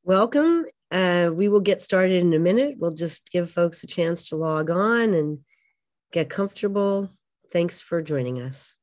Welcome. We will get started in a minute. We'll just give folks a chance to log on and get comfortable. Thanks for joining us.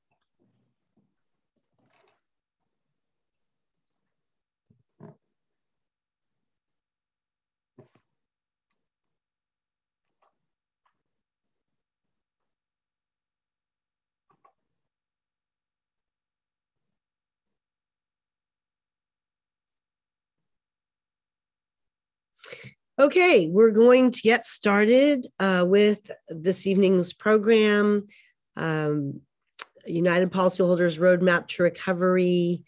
Okay, we're going to get started with this evening's program, United Policyholders Roadmap to Recovery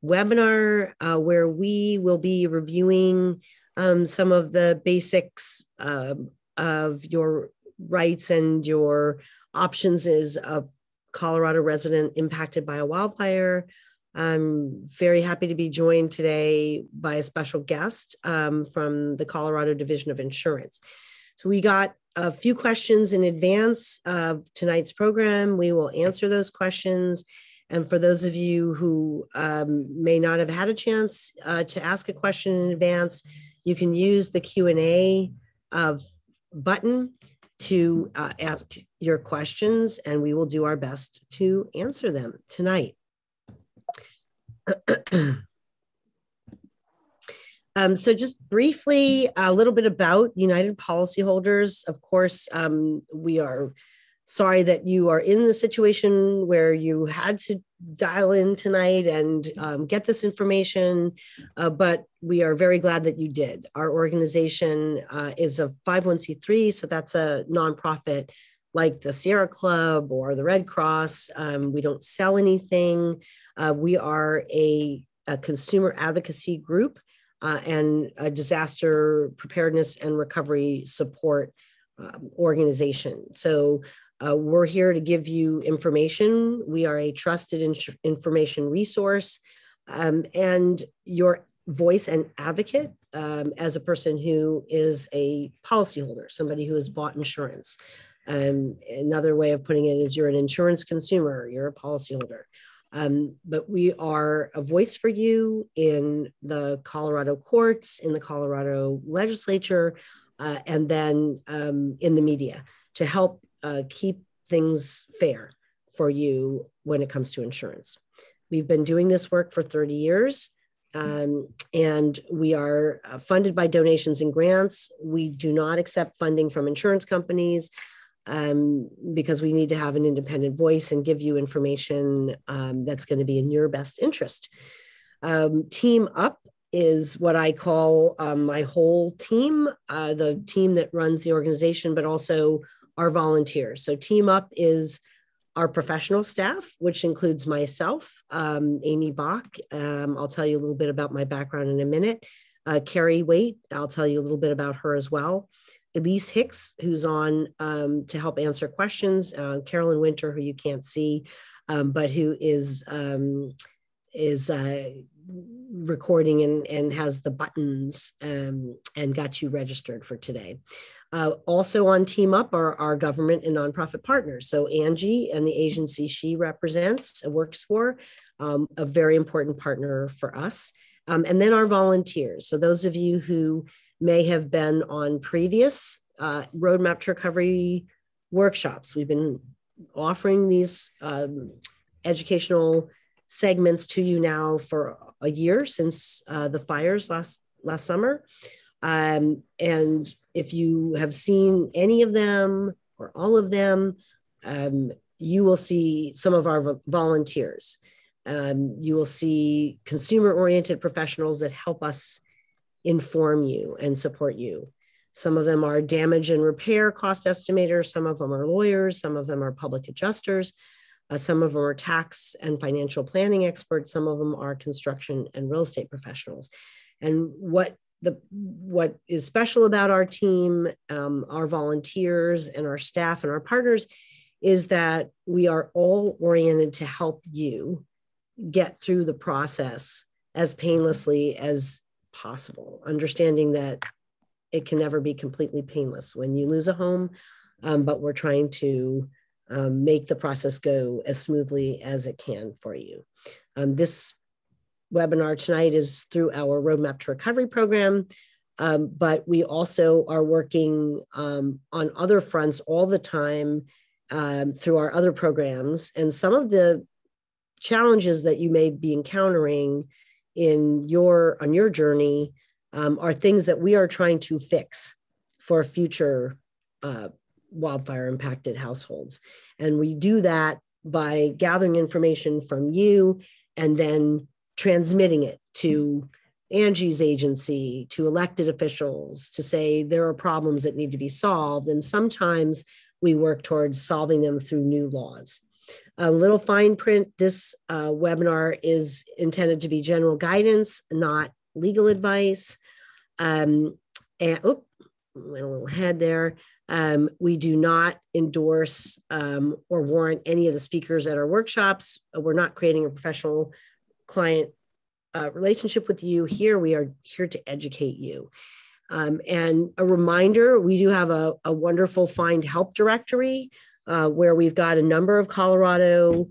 webinar, where we will be reviewing some of the basics of your rights and your options as a Colorado resident impacted by a wildfire. I'm very happy to be joined today by a special guest from the Colorado Division of Insurance. So we got a few questions in advance of tonight's program. We will answer those questions. And for those of you who may not have had a chance to ask a question in advance, you can use the Q&A button to ask your questions, and we will do our best to answer them tonight. So just briefly, a little bit about United Policyholders. Of course, we are sorry that you are in the situation where you had to dial in tonight and get this information, but we are very glad that you did. Our organization is a 501c3, so that's a nonprofit like the Sierra Club or the Red Cross. We don't sell anything. We are a consumer advocacy group and a disaster preparedness and recovery support organization. So we're here to give you information. We are a trusted information resource and your voice and advocate as a person who is a policyholder, somebody who has bought insurance. Another way of putting it is you're an insurance consumer, you're a policyholder. But we are a voice for you in the Colorado courts, in the Colorado legislature, and then in the media to help keep things fair for you when it comes to insurance. We've been doing this work for 30 years. And we are funded by donations and grants. We do not accept funding from insurance companies because we need to have an independent voice and give you information that's going to be in your best interest. Team Up is what I call my whole team, the team that runs the organization, but also our volunteers. So Team Up is our professional staff, which includes myself, Amy Bach. I'll tell you a little bit about my background in a minute. Carrie Waite, I'll tell you a little bit about her as well. Elise Hicks, who's on to help answer questions. Carolyn Winter, who you can't see, but who is recording and has the buttons and got you registered for today. Also on Team Up are our government and nonprofit partners. So Angie and the agency she represents, works for, a very important partner for us. And then our volunteers. So those of you who may have been on previous Roadmap to Recovery workshops, we've been offering these educational segments to you now for a year since the fires last summer. And if you have seen any of them or all of them, you will see some of our volunteers. You will see consumer-oriented professionals that help us inform you and support you. Some of them are damage and repair cost estimators. Some of them are lawyers. Some of them are public adjusters. Some of them are tax and financial planning experts. Some of them are construction and real estate professionals. And what is special about our team, our volunteers and our staff and our partners is that we are all oriented to help you get through the process as painlessly as possible, understanding that it can never be completely painless when you lose a home, but we're trying to make the process go as smoothly as it can for you. This webinar tonight is through our Roadmap to Recovery program. But we also are working on other fronts all the time through our other programs. And some of the challenges that you may be encountering on your journey are things that we are trying to fix for future wildfire impacted households. And we do that by gathering information from you and then transmitting it to Angie's agency, to elected officials, to say there are problems that need to be solved. And sometimes we work towards solving them through new laws. A little fine print, this webinar is intended to be general guidance, not legal advice. And went a little ahead there. We do not endorse or warrant any of the speakers at our workshops. We're not creating a professional client relationship with you here. We are here to educate you. And a reminder, we do have a wonderful Find Help directory where we've got a number of Colorado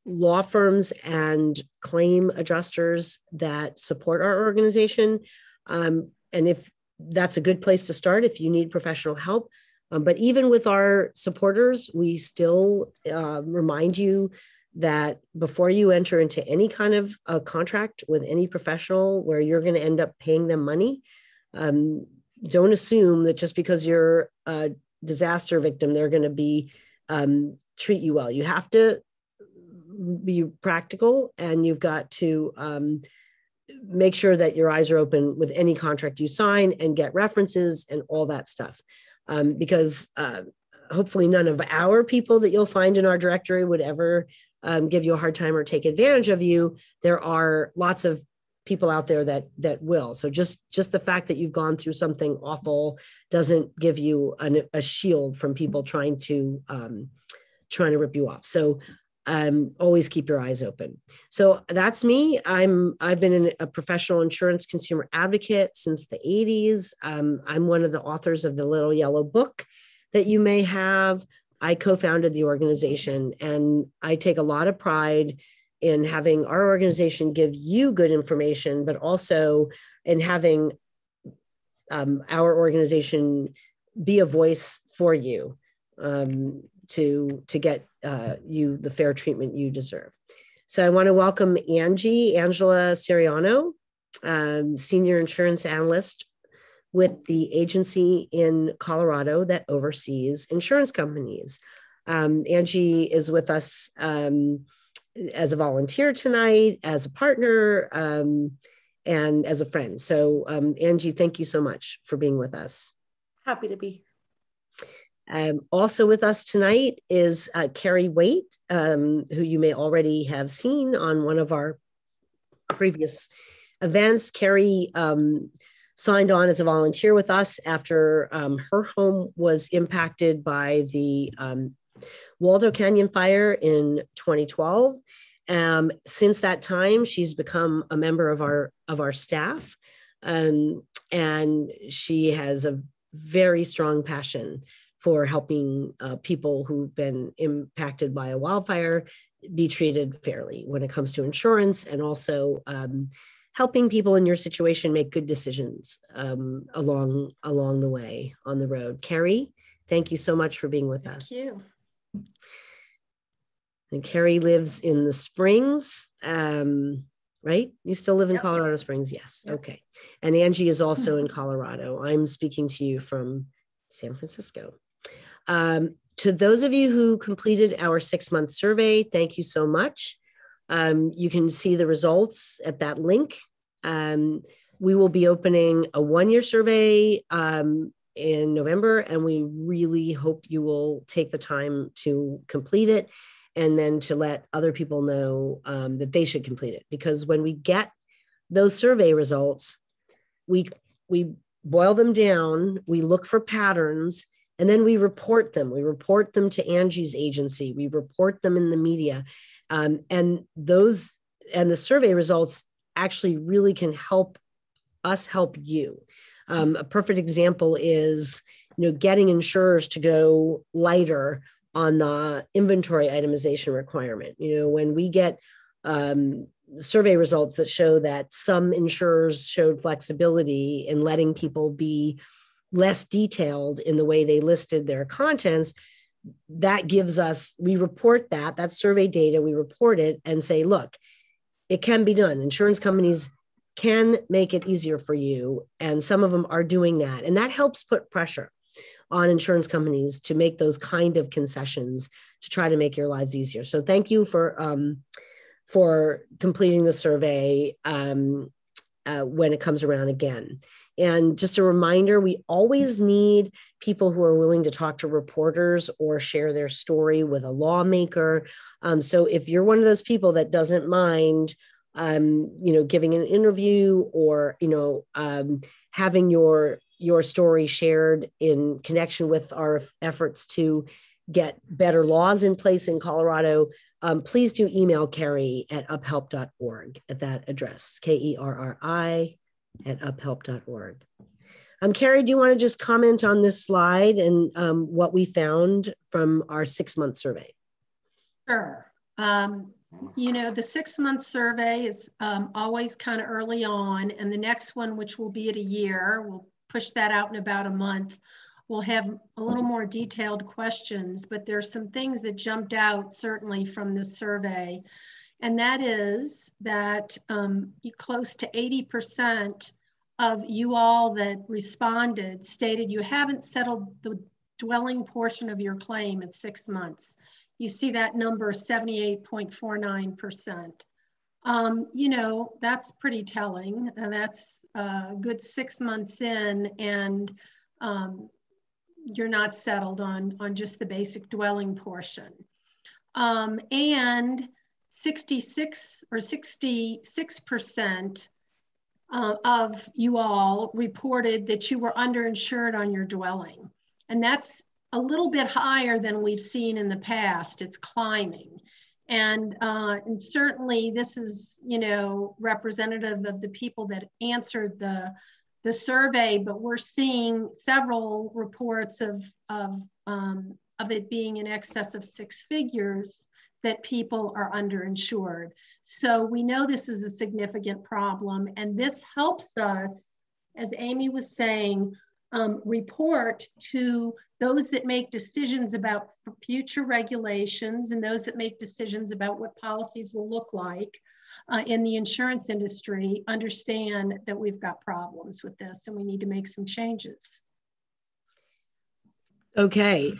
law firms and claim adjusters that support our organization. And if that's a good place to start if you need professional help. But even with our supporters, we still remind you that before you enter into any kind of a contract with any professional where you're going to end up paying them money, don't assume that just because you're a disaster victim, they're going to be treat you well. You have to be practical, and you've got to make sure that your eyes are open with any contract you sign and get references and all that stuff. Because hopefully none of our people that you'll find in our directory would ever give you a hard time or take advantage of you. There are lots of people out there that will. So just the fact that you've gone through something awful doesn't give you a shield from people trying to rip you off. So always keep your eyes open. So that's me. I've been a professional insurance consumer advocate since the 80s. I'm one of the authors of the Little Yellow Book that you may have. I co-founded the organization, and I take a lot of pride in having our organization give you good information, but also in having our organization be a voice for you to get you the fair treatment you deserve. So I want to welcome Angela Siriano, senior insurance analyst with the agency in Colorado that oversees insurance companies. Angie is with us as a volunteer tonight, as a partner, and as a friend. So Angie, thank you so much for being with us. Happy to be. Also with us tonight is Carrie Waite, who you may already have seen on one of our previous events. Carrie signed on as a volunteer with us after her home was impacted by the Waldo Canyon fire in 2012. Since that time, she's become a member of our staff, and she has a very strong passion for helping people who've been impacted by a wildfire be treated fairly when it comes to insurance, and also helping people in your situation make good decisions along the way on the road. Carrie, thank you so much for being with us. Thank you. And Carrie lives in the Springs, right? You still live in Colorado Springs? Yes. Yep. Okay. And Angie is also in Colorado. I'm speaking to you from San Francisco. To those of you who completed our 6-month survey, thank you so much. You can see the results at that link. We will be opening a 1-year survey in November, and we really hope you will take the time to complete it and then to let other people know that they should complete it. Because when we get those survey results, we boil them down, we look for patterns, and then we report them. We report them to Angie's agency. We report them in the media. And the survey results actually really can help us help you. A perfect example is, getting insurers to go lighter on the inventory itemization requirement. When we get survey results that show that some insurers showed flexibility in letting people be less detailed in the way they listed their contents. That gives us, we report that survey data, we report it and say, look, it can be done. Insurance companies can make it easier for you. And some of them are doing that. And that helps put pressure on insurance companies to make those kind of concessions to try to make your lives easier. So thank you for completing the survey when it comes around again. And just a reminder, we always need people who are willing to talk to reporters or share their story with a lawmaker. So if you're one of those people that doesn't mind, giving an interview or, having your story shared in connection with our efforts to get better laws in place in Colorado, please do email Kerri at uphelp.org at that address, KERRI at uphelp.org. Kerri, do you want to just comment on this slide and what we found from our 6-month survey? Sure. The 6-month survey is always kind of early on, and the next one, which will be at a year, we'll push that out in about a month. We'll have a little more detailed questions, but there's some things that jumped out certainly from this survey. And that is that close to 80% of you all that responded stated you haven't settled the dwelling portion of your claim at 6 months. You see that number, 78.49%. That's pretty telling. And that's a good 6 months in, and you're not settled on just the basic dwelling portion. And 66% of you all reported that you were underinsured on your dwelling. And that's a little bit higher than we've seen in the past. It's climbing. And certainly this is, representative of the people that answered the survey, but we're seeing several reports of it being in excess of 6 figures that people are underinsured. So we know this is a significant problem, and this helps us, as Amy was saying, report to those that make decisions about future regulations and those that make decisions about what policies will look like in the insurance industry, understand that we've got problems with this and we need to make some changes. Okay.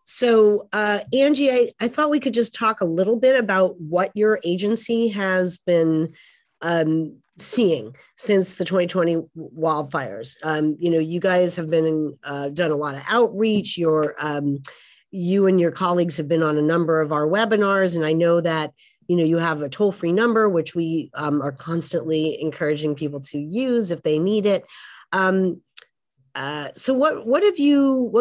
So Angie, I thought we could just talk a little bit about what your agency has been seeing since the 2020 wildfires. You guys have been done a lot of outreach. You and your colleagues have been on a number of our webinars, and I know that you have a toll-free number, which we are constantly encouraging people to use if they need it. So what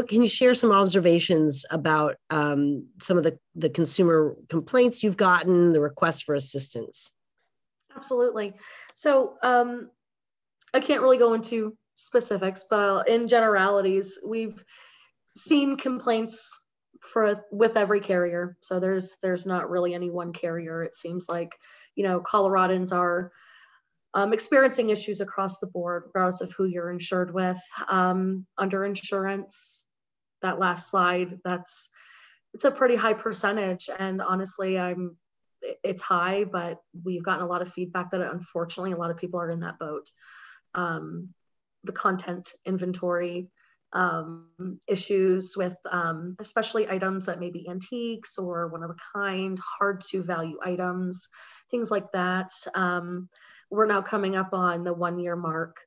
can you share some observations about some of the consumer complaints you've gotten, the requests for assistance? Absolutely. So I can't really go into specifics, but in generalities, we've seen complaints with every carrier. So there's not really any one carrier. It seems like, Coloradans are experiencing issues across the board, regardless of who you're insured with. Underinsurance, that last slide, it's a pretty high percentage. And honestly, it's high, but we've gotten a lot of feedback that unfortunately a lot of people are in that boat. The content inventory issues with especially items that may be antiques or one of a kind, hard to value items, things like that. We're now coming up on the 1-year mark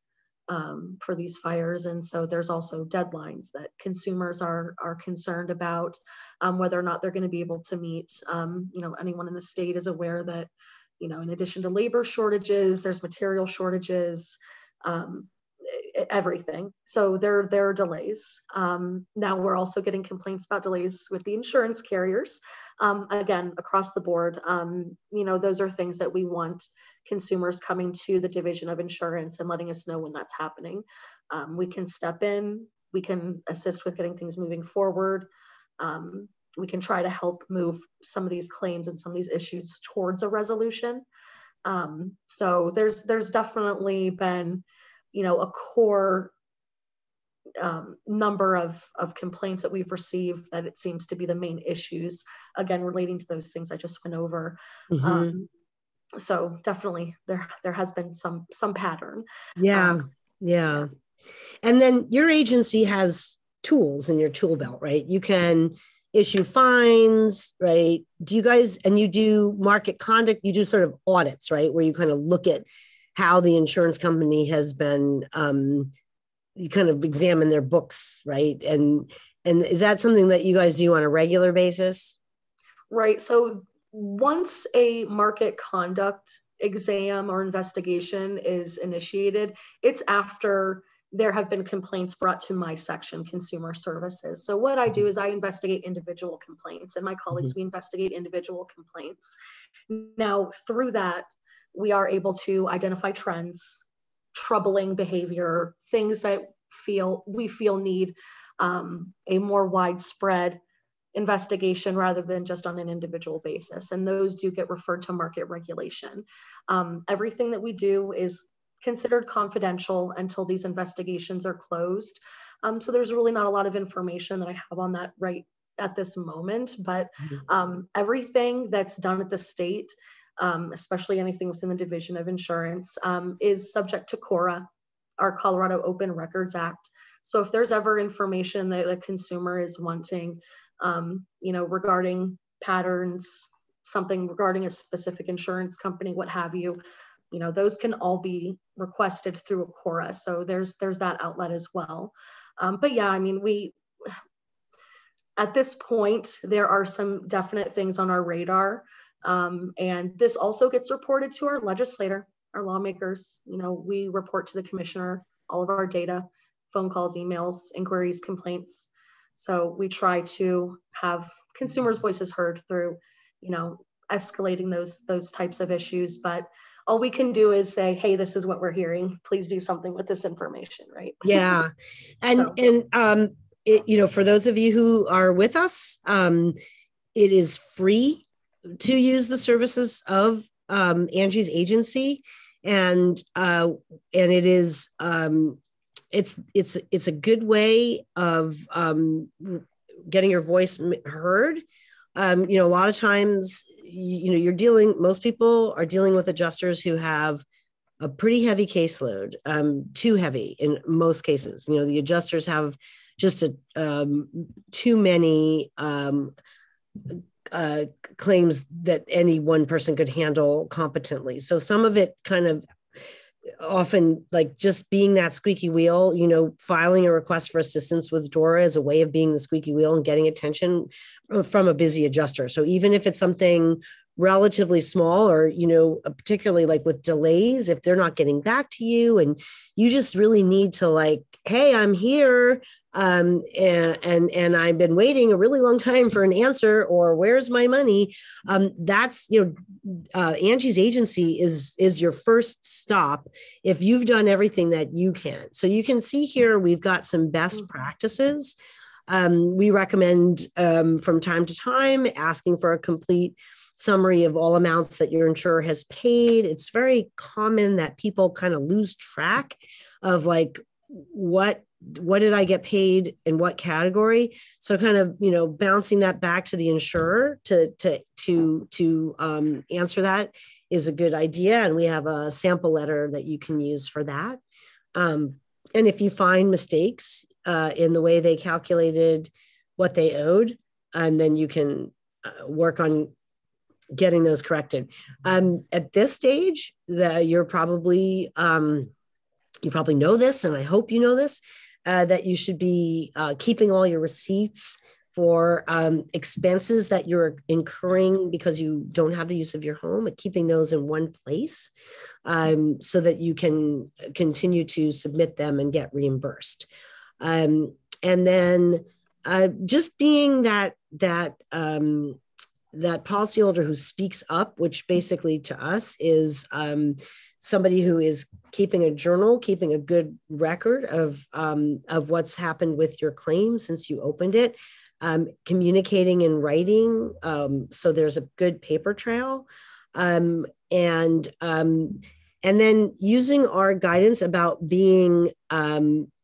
for these fires. And so there's also deadlines that consumers are concerned about, whether or not they're going to be able to meet. Anyone in the state is aware that, in addition to labor shortages, there's material shortages, everything. So there are delays. Now we're also getting complaints about delays with the insurance carriers. Again, across the board, those are things that we want consumers coming to the Division of Insurance and letting us know when that's happening. We can step in, we can assist with getting things moving forward. we can try to help move some of these claims and some of these issues towards a resolution. So there's definitely been, a core number of complaints that we've received that it seems to be the main issues, again, relating to those things I just went over. Mm-hmm. So definitely there has been some pattern. Yeah. And then your agency has tools in your tool belt, right? You can issue fines, right? Do you guys, and you do market conduct, you do sort of audits, right? Where you kind of look at how the insurance company has been, you kind of examine their books, right? And is that something that you guys do on a regular basis? Right. So once a market conduct exam or investigation is initiated, it's after there have been complaints brought to my section, consumer services. So what I do is I investigate individual complaints, and my colleagues, we investigate individual complaints. Now, through that, we are able to identify trends, troubling behavior, things that we feel need a more widespread investigation rather than just on an individual basis. And those do get referred to market regulation. Everything that we do is considered confidential until these investigations are closed. So there's really not a lot of information that I have on that right at this moment, but everything that's done at the state, especially anything within the Division of Insurance, is subject to CORA, our Colorado Open Records Act. So if there's ever information that a consumer is wanting, regarding patterns, something regarding a specific insurance company, what have you, those can all be requested through a CORA. So there's that outlet as well. But yeah, I mean, at this point, there are some definite things on our radar. And this also gets reported to our legislator, our lawmakers. We report to the commissioner all of our data, phone calls, emails, inquiries, complaints. So we try to have consumers' voices heard through, escalating those types of issues. But all we can do is say, hey, this is what we're hearing. Please do something with this information, right? Yeah. And for those of you who are with us, it is free to use the services of Angie's agency, and it is it's a good way of getting your voice heard. A lot of times, most people are dealing with adjusters who have a pretty heavy caseload, too heavy in most cases. The adjusters have just too many claims that any one person could handle competently. So some of it kind of often like just being that squeaky wheel, filing a request for assistance with DORA is a way of being the squeaky wheel and getting attention from a busy adjuster. So even if it's something relatively small or, particularly like with delays, if they're not getting back to you and you just really need to like, hey, I'm here. And I've been waiting a really long time for an answer, or where's my money? That's, Angie's agency is your first stop if you've done everything that you can. So you can see here, we've got some best practices. We recommend from time to time asking for a complete summary of all amounts that your insurer has paid. It's very common that people kind of lose track of like, what did I get paid in what category? So kind of, bouncing that back to the insurer to answer that is a good idea. And we have a sample letter that you can use for that. And if you find mistakes in the way they calculated what they owed, and then you can work on getting those corrected. At this stage, you probably know this, and I hope you know this, that you should be keeping all your receipts for expenses that you're incurring because you don't have the use of your home, and keeping those in one place so that you can continue to submit them and get reimbursed. And then just being that policyholder who speaks up, which basically to us is somebody who is keeping a journal, keeping a good record of what's happened with your claim since you opened it. communicating in writing. So there's a good paper trail. And then using our guidance about being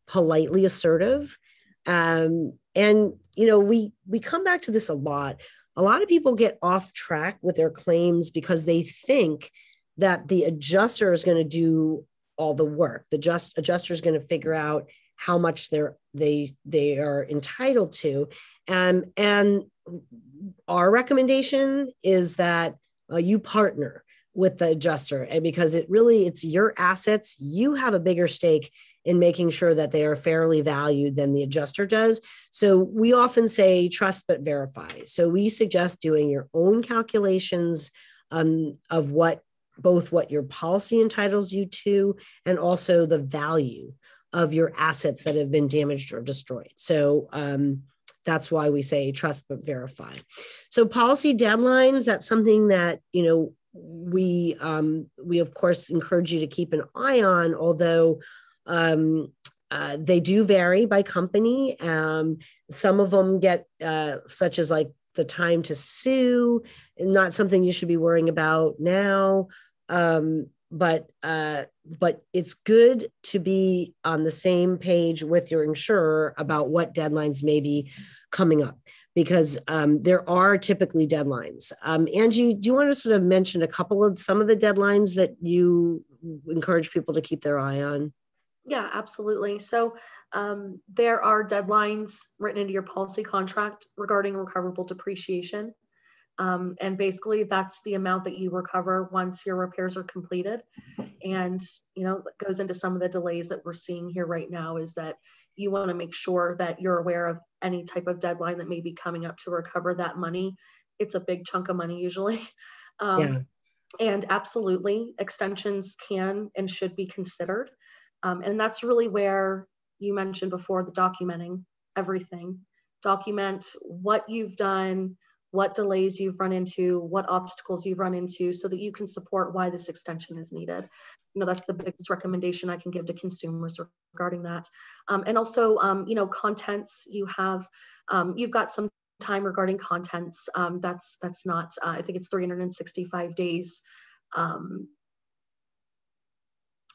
politely assertive. And, we come back to this a lot. A lot of people get off track with their claims because they think that the adjuster is going to do all the work. The adjuster is going to figure out how much they are entitled to. And our recommendation is that you partner with the adjuster, and because it's your assets. You have a bigger stake in making sure that they are fairly valued than the adjuster does. So we often say trust but verify. So we suggest doing your own calculations of both what your policy entitles you to and also the value of your assets that have been damaged or destroyed. So that's why we say trust but verify. So policy deadlines, that's something that, we of course encourage you to keep an eye on, although they do vary by company. Some of them get such as like the time to sue, not something you should be worrying about now. But it's good to be on the same page with your insurer about what deadlines may be coming up, because there are typically deadlines. Angie, do you want to sort of mention some of the deadlines that you encourage people to keep their eye on? Yeah, absolutely. So there are deadlines written into your policy contract regarding recoverable depreciation. And basically that's the amount that you recover once your repairs are completed. And, it goes into some of the delays that we're seeing here right now is that you want to make sure that you're aware of any type of deadline that may be coming up to recover that money. It's a big chunk of money usually. And absolutely extensions can and should be considered. And that's really where you mentioned before the documenting everything. Document what you've done, what delays you've run into, what obstacles you've run into, so that you can support why this extension is needed. That's the biggest recommendation I can give to consumers regarding that. And also, contents, you've got some time regarding contents. That's not, I think it's 365 days.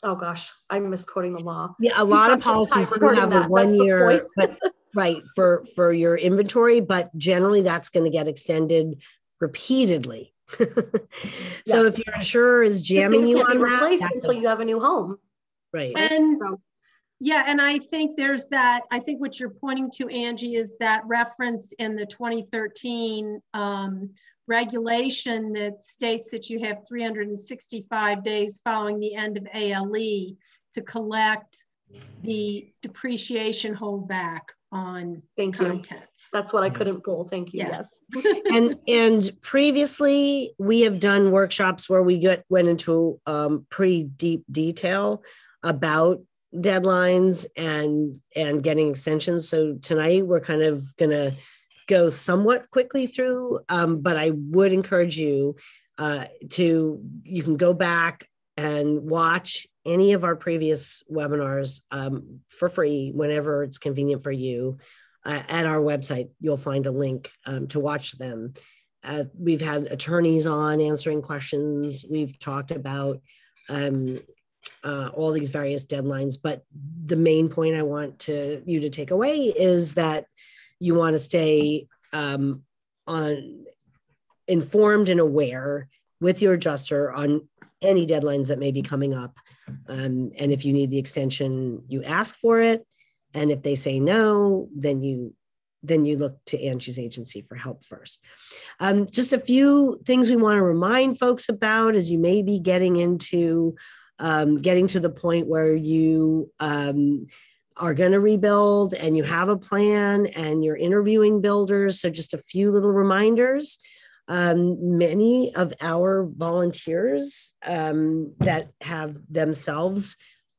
Oh gosh, I'm misquoting the law. Yeah, a lot of policies do have a 1 year, but right, for your inventory, but generally that's going to get extended repeatedly. So if your insurer is jamming you on that, until you have a new home. Right. And yeah, and I think there's that, I think what you're pointing to, Angie, is that reference in the 2013 regulation that states that you have 365 days following the end of ALE to collect the depreciation holdback on contents. That's what I couldn't pull. Thank you. Yeah. Yes. and previously we have done workshops where we went into pretty deep detail about deadlines and getting extensions. So tonight we're kind of going to go somewhat quickly through, but I would encourage you you can go back and watch any of our previous webinars for free whenever it's convenient for you. At our website, you'll find a link to watch them. We've had attorneys on answering questions. We've talked about all these various deadlines, but the main point I want you to take away is that you want to stay informed and aware with your adjuster on any deadlines that may be coming up. And if you need the extension, you ask for it. And if they say no, then you look to Angie's agency for help first. Just a few things we want to remind folks about as you may be getting to the point where you are going to rebuild and you have a plan and you're interviewing builders. So just a few little reminders. Many of our volunteers that have themselves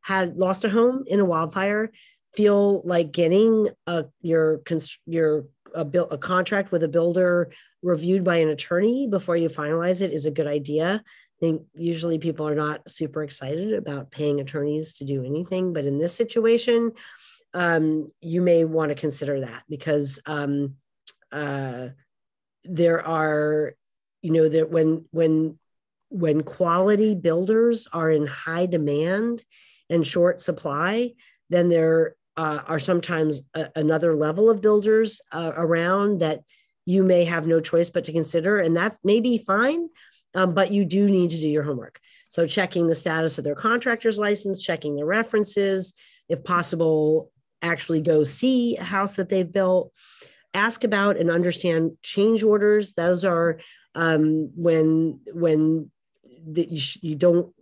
lost a home in a wildfire feel like getting a contract with a builder reviewed by an attorney before you finalize it is a good idea. I think usually people are not super excited about paying attorneys to do anything, but in this situation, you may want to consider that because there are, that when quality builders are in high demand and short supply, then there are sometimes another level of builders around that you may have no choice but to consider, and that may be fine, but you do need to do your homework. So checking the status of their contractor's license, checking their references, if possible, actually go see a house that they've built, ask about and understand change orders. Those are when you don't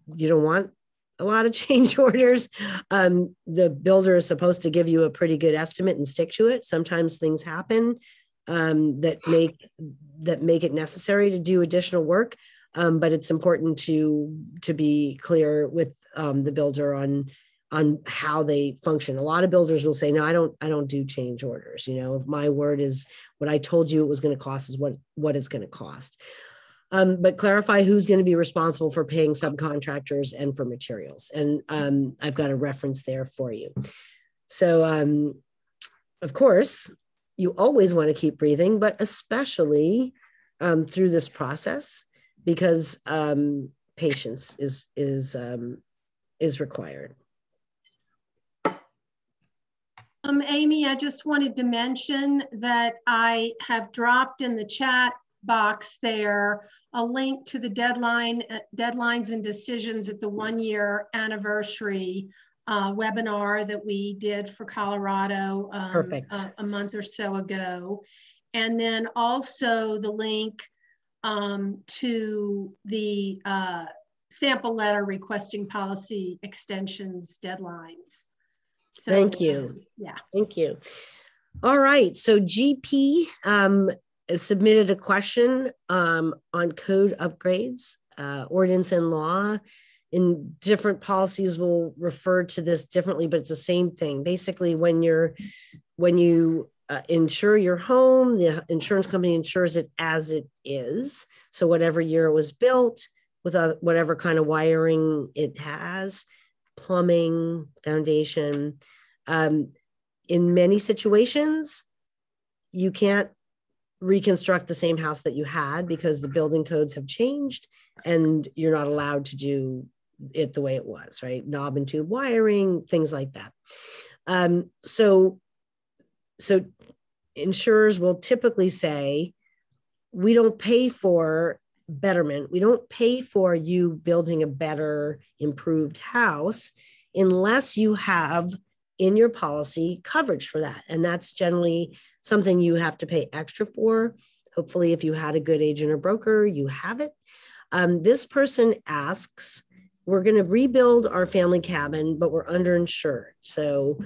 want a lot of change orders. The builder is supposed to give you a pretty good estimate and stick to it. Sometimes things happen that make it necessary to do additional work, but it's important to be clear with the builder on how they function. A lot of builders will say, no, I don't do change orders. My word is what I told you it was going to cost is what it's going to cost. But clarify who's going to be responsible for paying subcontractors and for materials. And I've got a reference there for you. So, of course, you always want to keep breathing, but especially through this process, because patience is required. Amy, I just wanted to mention that I have dropped in the chat box there a link to the deadlines and decisions at the 1-year anniversary webinar that we did for Colorado a month or so ago. And then also the link to the sample letter requesting policy extensions deadlines. So, thank you. Yeah. Thank you. All right. So GP submitted a question on code upgrades. Ordinance and law in different policies will refer to this differently, but it's the same thing. Basically, when you insure your home, the insurance company insures it as it is. So whatever year it was built, with whatever kind of wiring it has, plumbing, foundation. In many situations, you can't reconstruct the same house that you had because the building codes have changed and you're not allowed to do it the way it was, right? Knob and tube wiring, things like that. So insurers will typically say, we don't pay for betterment. We don't pay for you building a better, improved house unless you have in your policy coverage for that. And that's generally something you have to pay extra for. Hopefully, if you had a good agent or broker, you have it. This person asks, we're going to rebuild our family cabin, but we're underinsured. So,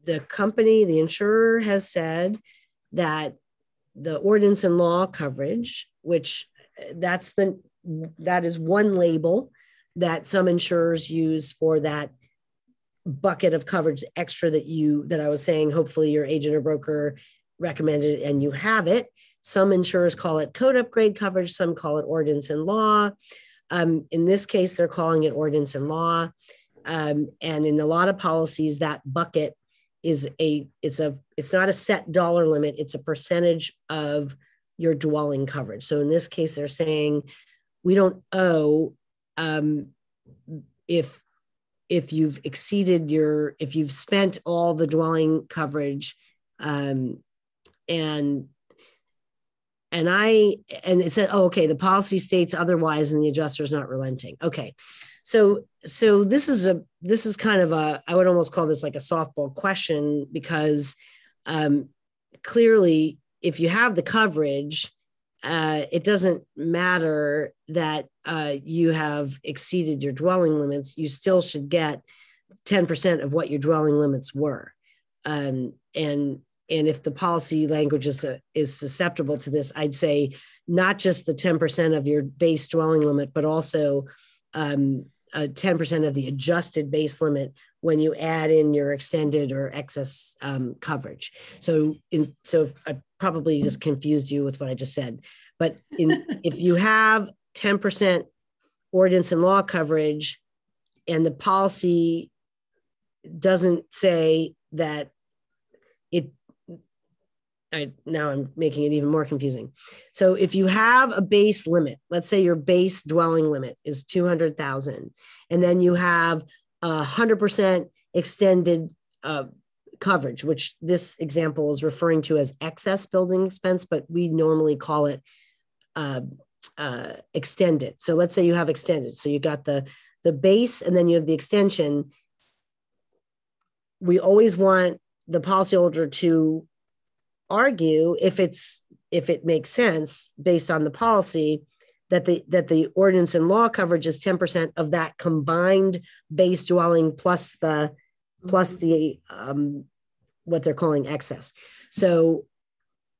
the company, the insurer has said that the ordinance and law coverage, which that is one label that some insurers use for that bucket of coverage extra that I was saying, hopefully your agent or broker recommended and you have it. Some insurers call it code upgrade coverage. Some call it ordinance and law. In this case, they're calling it ordinance and law. And in a lot of policies, that bucket it's not a set dollar limit. It's a percentage of your dwelling coverage. So in this case, they're saying we don't owe if you've exceeded if you've spent all the dwelling coverage, and it said, oh, okay, the policy states otherwise and the adjuster is not relenting. Okay. So this is kind of I would almost call this like a softball question, because clearly if you have the coverage, it doesn't matter that you have exceeded your dwelling limits. You still should get 10% of what your dwelling limits were. And if the policy language is susceptible to this, I'd say not just the 10% of your base dwelling limit, but also 10% of the adjusted base limit when you add in your extended or excess coverage. So I probably just confused you with what I just said. But if you have 10% ordinance and law coverage and the policy doesn't say that now I'm making it even more confusing. So if you have a base limit, let's say your base dwelling limit is 200,000, and then you have 100% extended coverage, which this example is referring to as excess building expense, but we normally call it extended. So let's say you have extended. So you got the base and then you have the extension. We always want the policyholder to argue if it makes sense based on the policy that the ordinance and law coverage is 10% of that combined base dwelling plus the what they're calling excess. So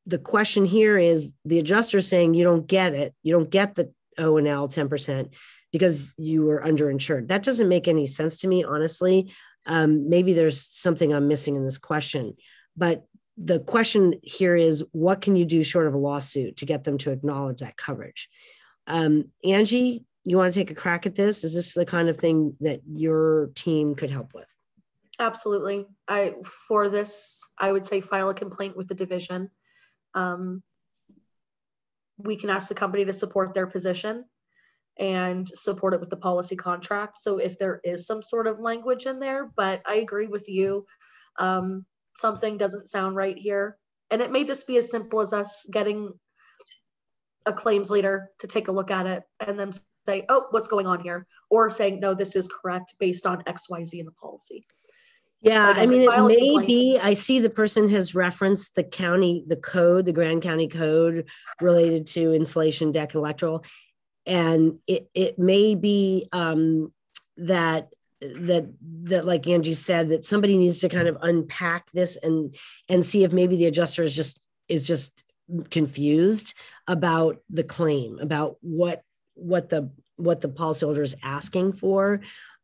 the question here is the adjuster saying you don't get it. You don't get the O&L 10% because you were underinsured. That doesn't make any sense to me, honestly. Maybe there's something I'm missing in this question, but the question here is, what can you do short of a lawsuit to get them to acknowledge that coverage? Angie, you want to take a crack at this? Is this the kind of thing that your team could help with? Absolutely. For this, I would say file a complaint with the division. We can ask the company to support their position and support it with the policy contract. So if there is some sort of language in there, but I agree with you. Something doesn't sound right here. And it may just be as simple as us getting a claims leader to take a look at it and then say, oh, what's going on here? Or saying, no, this is correct based on XYZ in the policy. Yeah, again, I mean, it may be, I see the person has referenced the code, the Grand County code related to insulation, deck, and electrical. And it may be that like Angie said, that somebody needs to kind of unpack this and see if maybe the adjuster is just confused about the claim, about what the policyholder is asking for.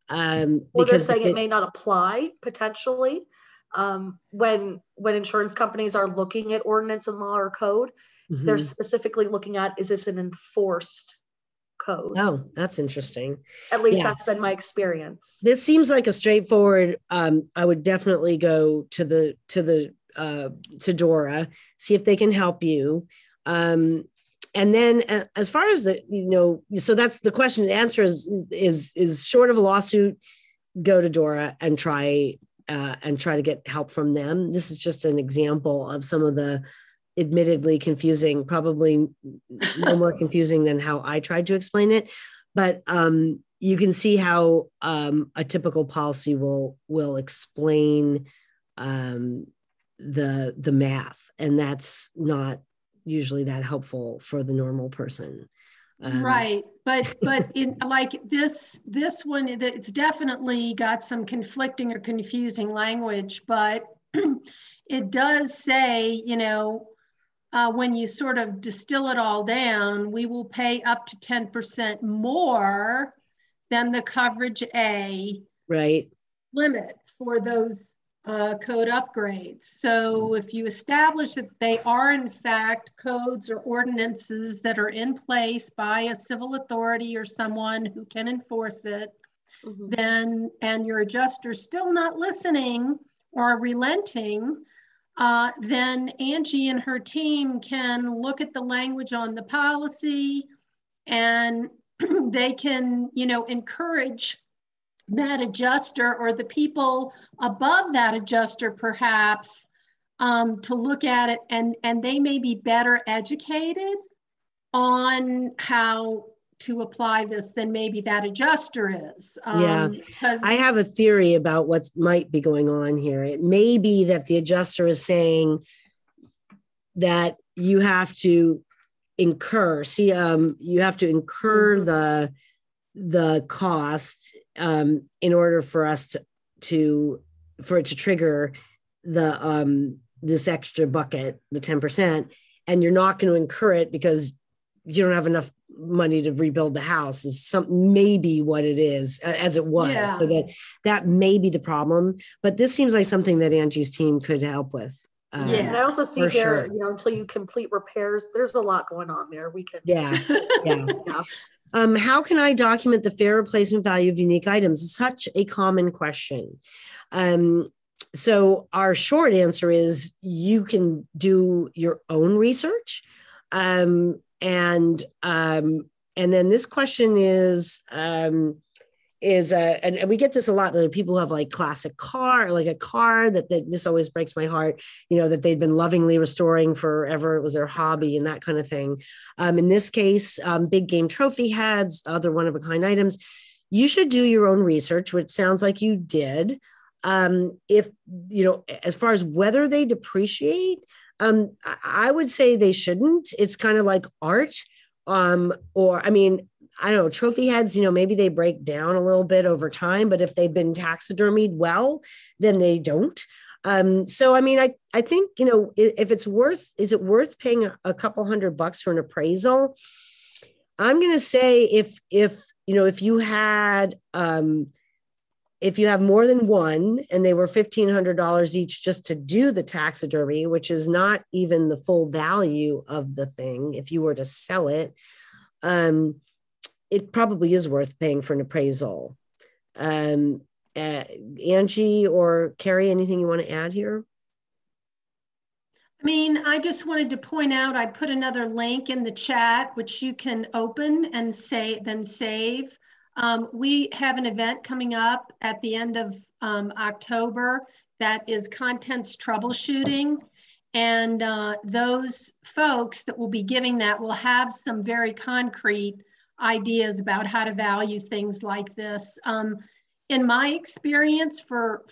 Or they're saying it may not apply potentially. When insurance companies are looking at ordinance and law or code, mm-hmm. they're specifically looking at, is this an enforced code? Oh, that's interesting. At least that's been my experience. This seems like a straightforward, I would definitely go to DORA, see if they can help you. And then as far as so that's the question. The answer is short of a lawsuit, go to DORA and try to get help from them. This is just an example of some of the admittedly confusing, probably no more confusing than how I tried to explain it. But you can see how a typical policy will explain the math, and that's not usually that helpful for the normal person. Right. But in like this one, it's definitely got some conflicting or confusing language, but it does say, when you sort of distill it all down, we will pay up to 10% more than the coverage A limit for those code upgrades. So if you establish that they are in fact codes or ordinances that are in place by a civil authority or someone who can enforce it, mm-hmm. then, and your adjuster's still not listening or relenting, then Angie and her team can look at the language on the policy, and they can, encourage that adjuster or the people above that adjuster perhaps to look at it, and they may be better educated on how to apply this than maybe that adjuster is. Because I have a theory about what might be going on here. It may be that the adjuster is saying that you have to incur, you have to incur the cost in order for us for it to trigger this extra bucket, the 10%, and you're not going to incur it because you don't have enough money to rebuild the house, is maybe what it is, as it was. Yeah. So that may be the problem, but this seems like something that Angie's team could help with. And I also see here, until you complete repairs, there's a lot going on there. We could. Yeah. How can I document the fair replacement value of unique items? Such a common question. So our short answer is you can do your own research. And then this question and we get this a lot, that people who have like classic car, like a car that this always breaks my heart, that they've been lovingly restoring forever. It was their hobby and that kind of thing. In this case, big game trophy heads, other one of a kind items. You should do your own research, which sounds like you did. If, as far as whether they depreciate, I would say they shouldn't. It's kind of like art. I don't know, trophy heads, maybe they break down a little bit over time, but if they've been taxidermied well, then they don't. I think, if is it worth paying a couple $100 for an appraisal? I'm going to say if you have more than one and they were $1,500 each just to do the taxidermy, which is not even the full value of the thing, if you were to sell it, it probably is worth paying for an appraisal. Angie or Carrie, anything you want to add here? I just wanted to point out, I put another link in the chat, which you can open and then save. We have an event coming up at the end of October that is contents troubleshooting. And those folks that will be giving that will have some very concrete ideas about how to value things like this. In my experience, for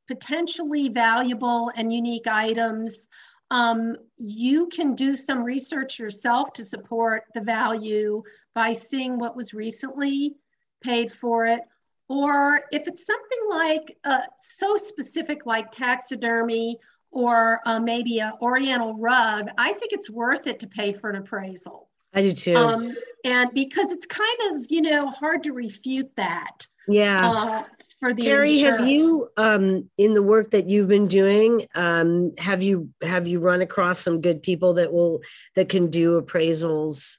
potentially valuable and unique items, you can do some research yourself to support the value by seeing what was recently paid for it. Or if it's something like so specific like taxidermy or maybe an oriental rug, I think it's worth it to pay for an appraisal. I do too. And because it's kind of, hard to refute that. Yeah. For the Carrie, insurance. have you, in the work that you've been doing, have you run across some good people that can do appraisals?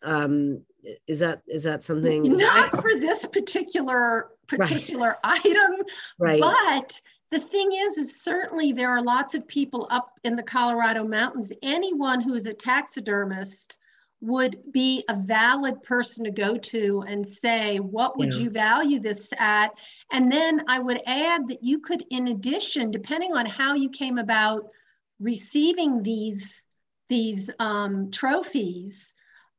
Is that something? Not for this particular right. item, right. But the thing is certainly there are lots of people up in the Colorado mountains. Anyone who is a taxidermist would be a valid person to go to and say, what would you value this at? And then I would add that you could, in addition, depending on how you came about receiving these trophies,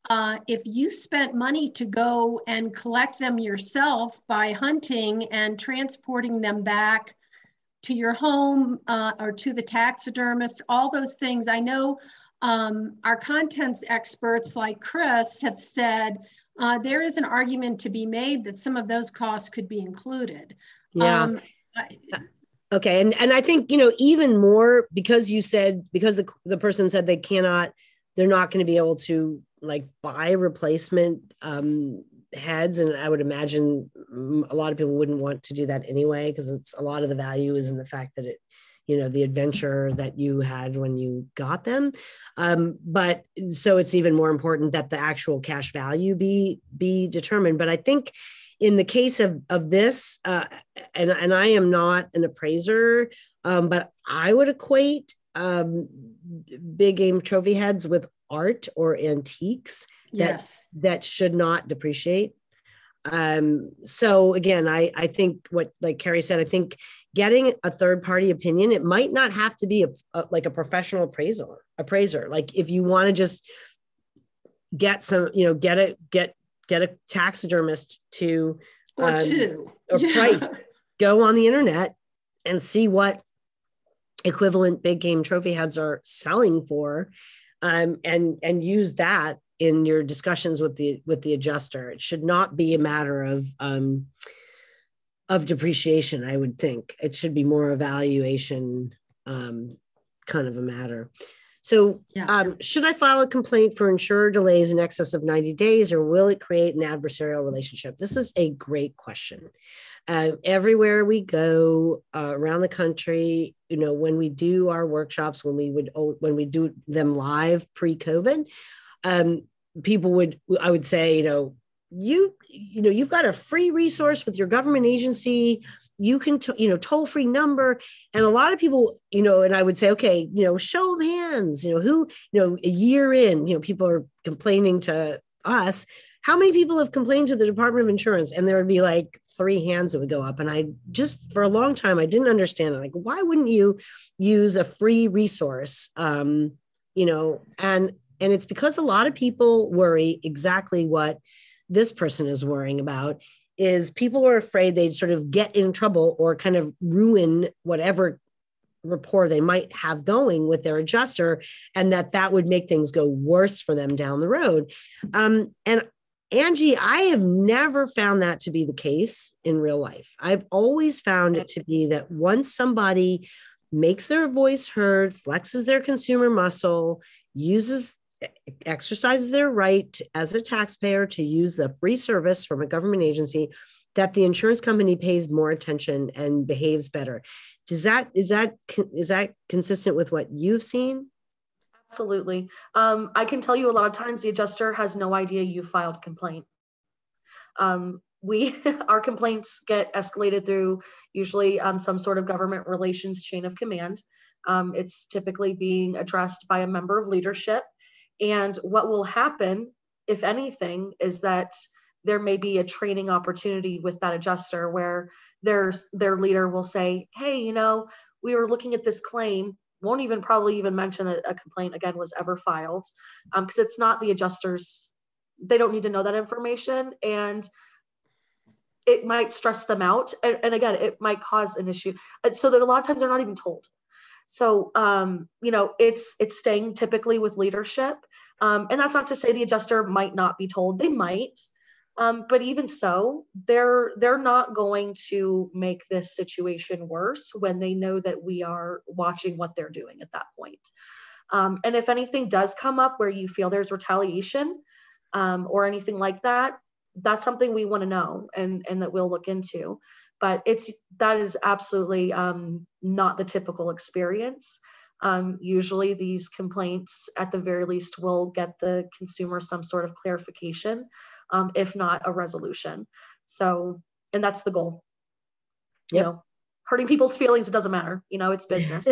if you spent money to go and collect them yourself by hunting and transporting them back to your home or to the taxidermist, all those things, I know our contents experts like Chris have said there is an argument to be made that some of those costs could be included. Yeah. Okay. And I think, even more because the person said they're not going to be able to buy replacement heads. And I would imagine a lot of people wouldn't want to do that anyway, because it's a lot of the value is in the fact that it, the adventure that you had when you got them. But so it's even more important that the actual cash value be determined. But I think in the case of this, and I am not an appraiser, but I would equate big game trophy heads with art or antiques that should not depreciate. So again, I think what, like Carrie said, I think getting a third party opinion, it might not have to be a professional appraiser. Like if you want to just get some, get a taxidermist to or two price, go on the internet and see what equivalent big game trophy heads are selling for, and use that in your discussions with the adjuster. It should not be a matter of depreciation. I would think it should be more evaluation kind of a matter. So should I file a complaint for insurer delays in excess of 90 days, or will it create an adversarial relationship? This is a great question. Everywhere we go around the country, when we do our workshops, when we do them live pre-COVID, I would say, you've got a free resource with your government agency. you can, toll-free number. And a lot of people, and I would say, okay, show of hands, who, a year in, people are complaining to us. How many people have complained to the Department of Insurance? And there would be like 3 hands that would go up. And I just, for a long time, I didn't understand it. Like, why wouldn't you use a free resource? And it's because a lot of people worry exactly what this person is worrying about, is people are afraid they'd sort of get in trouble or kind of ruin whatever rapport they might have going with their adjuster, and that would make things go worse for them down the road. And Angie, I have never found that to be the case in real life. I've always found it to be that once somebody makes their voice heard, flexes their consumer muscle, exercises their right as a taxpayer to use the free service from a government agency, that the insurance company pays more attention and behaves better. Is that consistent with what you've seen? Absolutely. I can tell you a lot of times the adjuster has no idea you filed a complaint. Our complaints get escalated through usually some sort of government relations chain of command. It's typically being addressed by a member of leadership. And what will happen, if anything, is that there may be a training opportunity with that adjuster where their leader will say, hey, we were looking at this claim, won't probably even mention a complaint again was ever filed, because it's not the adjusters. They don't need to know that information, and it might stress them out. And again, it might cause an issue. So that a lot of times they're not even told. So, it's staying typically with leadership. And that's not to say the adjuster might not be told. They might. But even so, they're not going to make this situation worse when they know that we are watching what they're doing at that point. And if anything does come up where you feel there's retaliation or anything like that, that's something we want to know and that we'll look into. But that is absolutely not the typical experience. Usually these complaints, at the very least, will get the consumer some sort of clarification, if not a resolution. So, and that's the goal. Yep. Hurting people's feelings, it doesn't matter. It's business.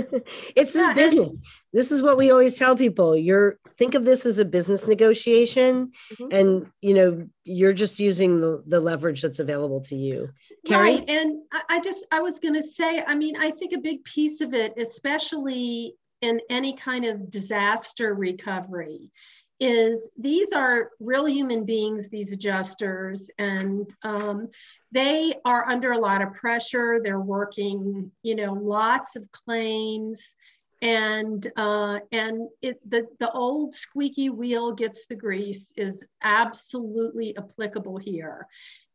It's business. This is what we always tell people. Think of this as a business negotiation, and you're just using the leverage that's available to you. Carrie? Right. And I was going to say, I think a big piece of it, especially in any kind of disaster recovery, is these are real human beings, these adjusters, and they are under a lot of pressure. They're working, lots of claims, and the old squeaky wheel gets the grease is absolutely applicable here.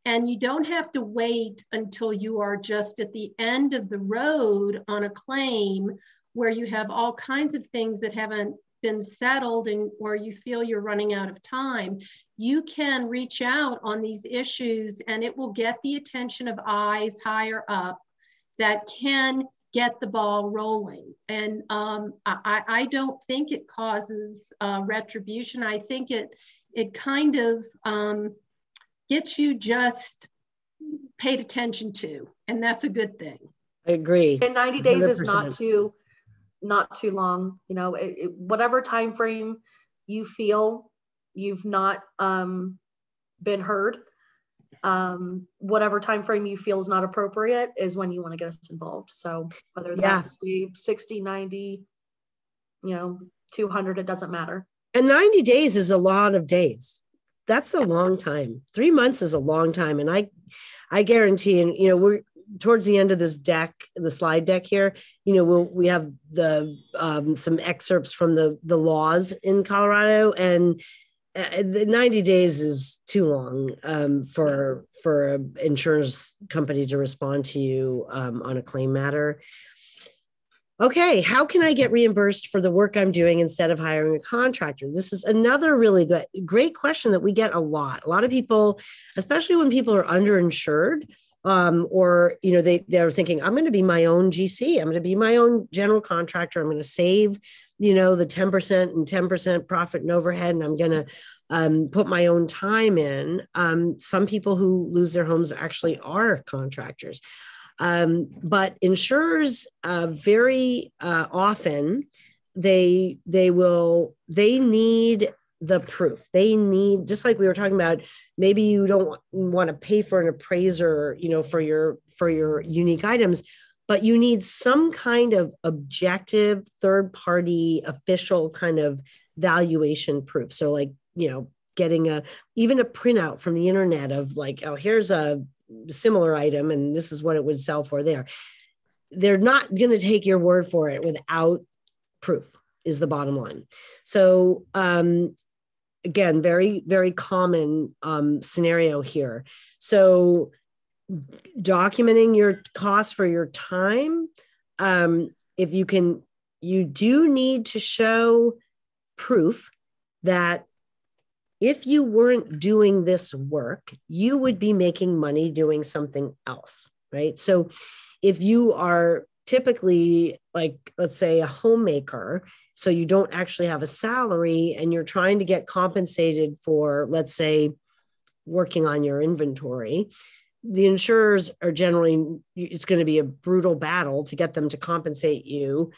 And you don't have to wait until you are just at the end of the road on a claim where you have all kinds of things that haven't been settled and where you feel you're running out of time. You can reach out on these issues and it will get the attention of eyes higher up that can get the ball rolling. And I don't think it causes retribution. I think it kind of gets you just paid attention to, and that's a good thing. I agree. And 90 days 100%. is not too long. Whatever time frame you feel you've not been heard, whatever time frame you feel is not appropriate is when you want to get us involved. So whether that's 60, 90, 200, it doesn't matter. And 90 days is a lot of days. That's a long time. 3 months is a long time. And I guarantee, and we're towards the end of this deck, the slide deck here, we have the some excerpts from the laws in Colorado, and the 90 days is too long for an insurance company to respond to you on a claim matter. Okay, how can I get reimbursed for the work I'm doing instead of hiring a contractor? This is another really great question that we get a lot. A lot of people, especially when people are underinsured, or they're thinking, I'm going to be my own GC. I'm going to be my own general contractor. I'm going to save, the 10% and 10% profit and overhead, and I'm going to put my own time in. Some people who lose their homes actually are contractors. But insurers very often, they need the proof. They need, just like we were talking about, maybe you don't want to pay for an appraiser, for your unique items, but you need some kind of objective third-party official kind of valuation proof. So like, getting even a printout from the internet of like, oh, here's a similar item and this is what it would sell for there. They're not going to take your word for it without proof, is the bottom line. So again, very, very common scenario here. So documenting your costs for your time, if you can, you do need to show proof that if you weren't doing this work, you would be making money doing something else, right? So if you are typically, like, let's say a homemaker, so you don't actually have a salary and you're trying to get compensated for, let's say, working on your inventory, the insurers are generally, it's going to be a brutal battle to get them to compensate you,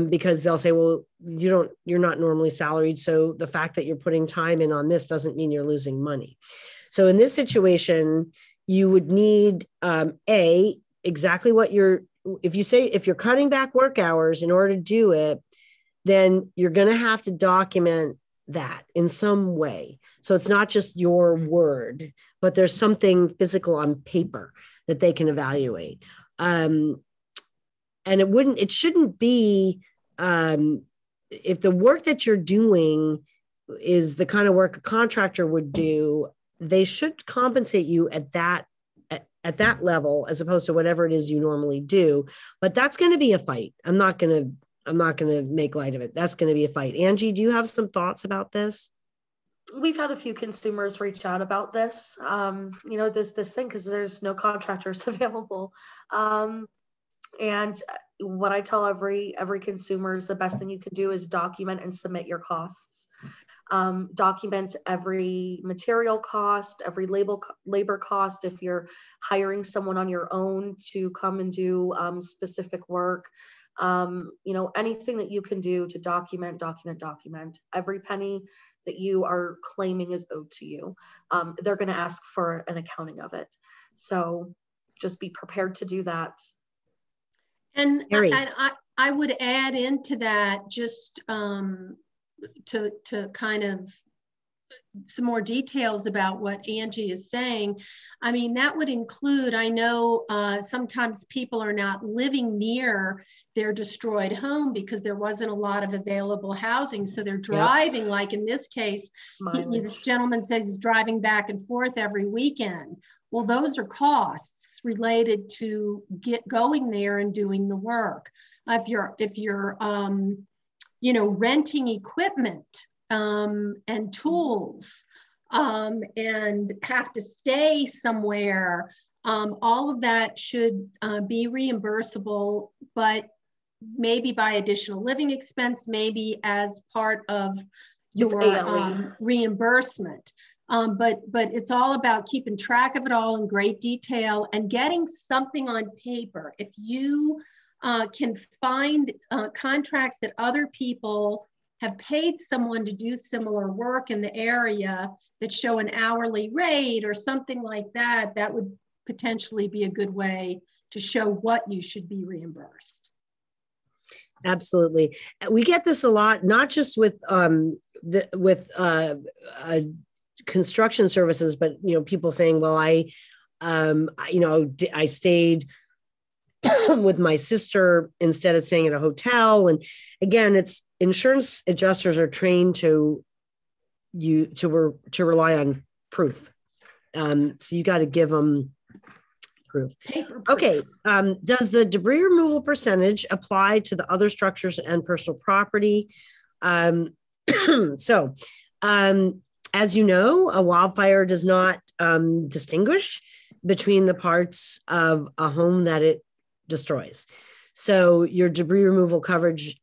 because they'll say, well, you're not normally salaried. So the fact that you're putting time in on this doesn't mean you're losing money. So in this situation, you would need exactly what if you're cutting back work hours in order to do it, then you're going to have to document that in some way. So it's not just your word, but there's something physical on paper that they can evaluate. And it shouldn't be, if the work that you're doing is the kind of work a contractor would do, they should compensate you at that level, as opposed to whatever it is you normally do. But that's going to be a fight. I'm not going to make light of it. That's going to be a fight. Angie, do you have some thoughts about this? We've had a few consumers reach out about this, this thing, because there's no contractors available. And what I tell every consumer is the best thing you can do is document and submit your costs. Document every material cost, every labor cost. If you're hiring someone on your own to come and do specific work, anything that you can do to document every penny that you are claiming is owed to you. They're going to ask for an accounting of it. So just be prepared to do that. And I would add into that just to kind of some more details about what Angie is saying. I mean, that would include, I know sometimes people are not living near their destroyed home because there wasn't a lot of available housing. So they're driving, yep. Like in this case, this gentleman says he's driving back and forth every weekend. Well, those are costs related to going there and doing the work. If you're renting equipment, and tools, and have to stay somewhere, all of that should be reimbursable, but maybe by additional living expense, maybe as part of your reimbursement. But it's all about keeping track of it all in great detail and getting something on paper. If you can find contracts that other people have paid someone to do similar work in the area that show an hourly rate or something like that, that would potentially be a good way to show what you should be reimbursed. Absolutely. We get this a lot, not just with construction services, but people saying, well, I stayed with my sister instead of staying at a hotel. And again, it's insurance adjusters are trained to rely on proof. So you got to give them proof. Okay. Does the debris removal percentage apply to the other structures and personal property? As you know, a wildfire does not distinguish between the parts of a home that it destroys. So your debris removal coverage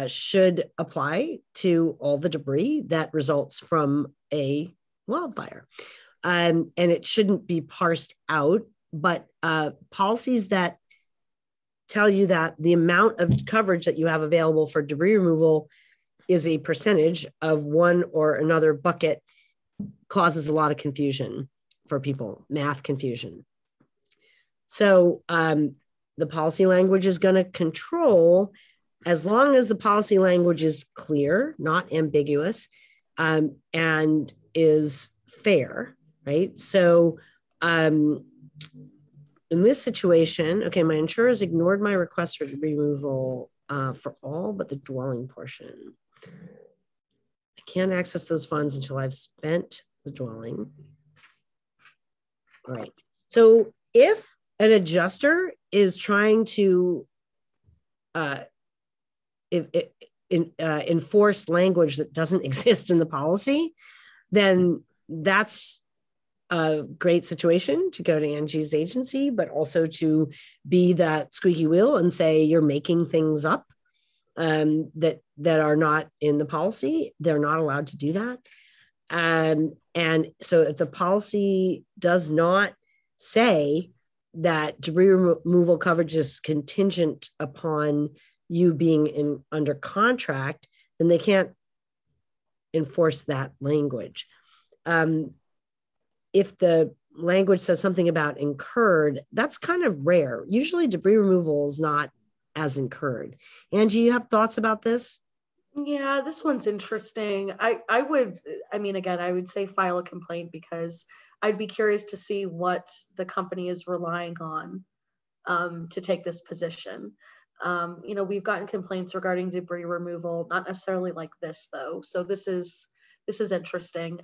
should apply to all the debris that results from a wildfire. And it shouldn't be parsed out, but policies that tell you that the amount of coverage that you have available for debris removal is a percentage of one or another bucket causes a lot of confusion for people, math confusion. So the policy language is going to control, as long as the policy language is clear, not ambiguous, and is fair, right? So in this situation, okay, my insurers ignored my request for debris removal for all but the dwelling portion. I can't access those funds until I've spent the dwelling. All right. So if an adjuster is trying to enforce language that doesn't exist in the policy, then that's a great situation to go to Angie's agency, but also to be that squeaky wheel and say you're making things up that are not in the policy. They're not allowed to do that. And so if the policy does not say that debris removal coverage is contingent upon you being under contract, then they can't enforce that language. If the language says something about incurred, that's kind of rare. Usually debris removal is not as incurred. Angie, you have thoughts about this? Yeah, this one's interesting. I would say file a complaint, because I'd be curious to see what the company is relying on to take this position. We've gotten complaints regarding debris removal, not necessarily like this though. So this is interesting.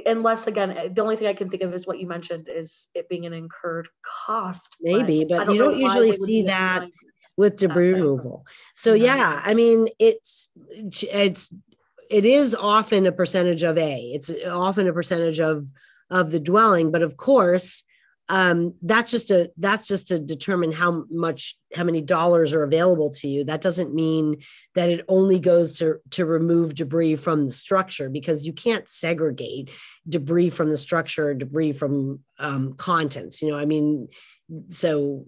Unless, again, the only thing I can think of is what you mentioned, is it being an incurred cost. Maybe, but you don't usually see that with debris removal. So yeah, I mean, it is often a percentage of it's often a percentage of the dwelling, but of course, that's just to determine how many dollars are available to you. That doesn't mean that it only goes to remove debris from the structure, because you can't segregate debris from the structure or debris from contents. So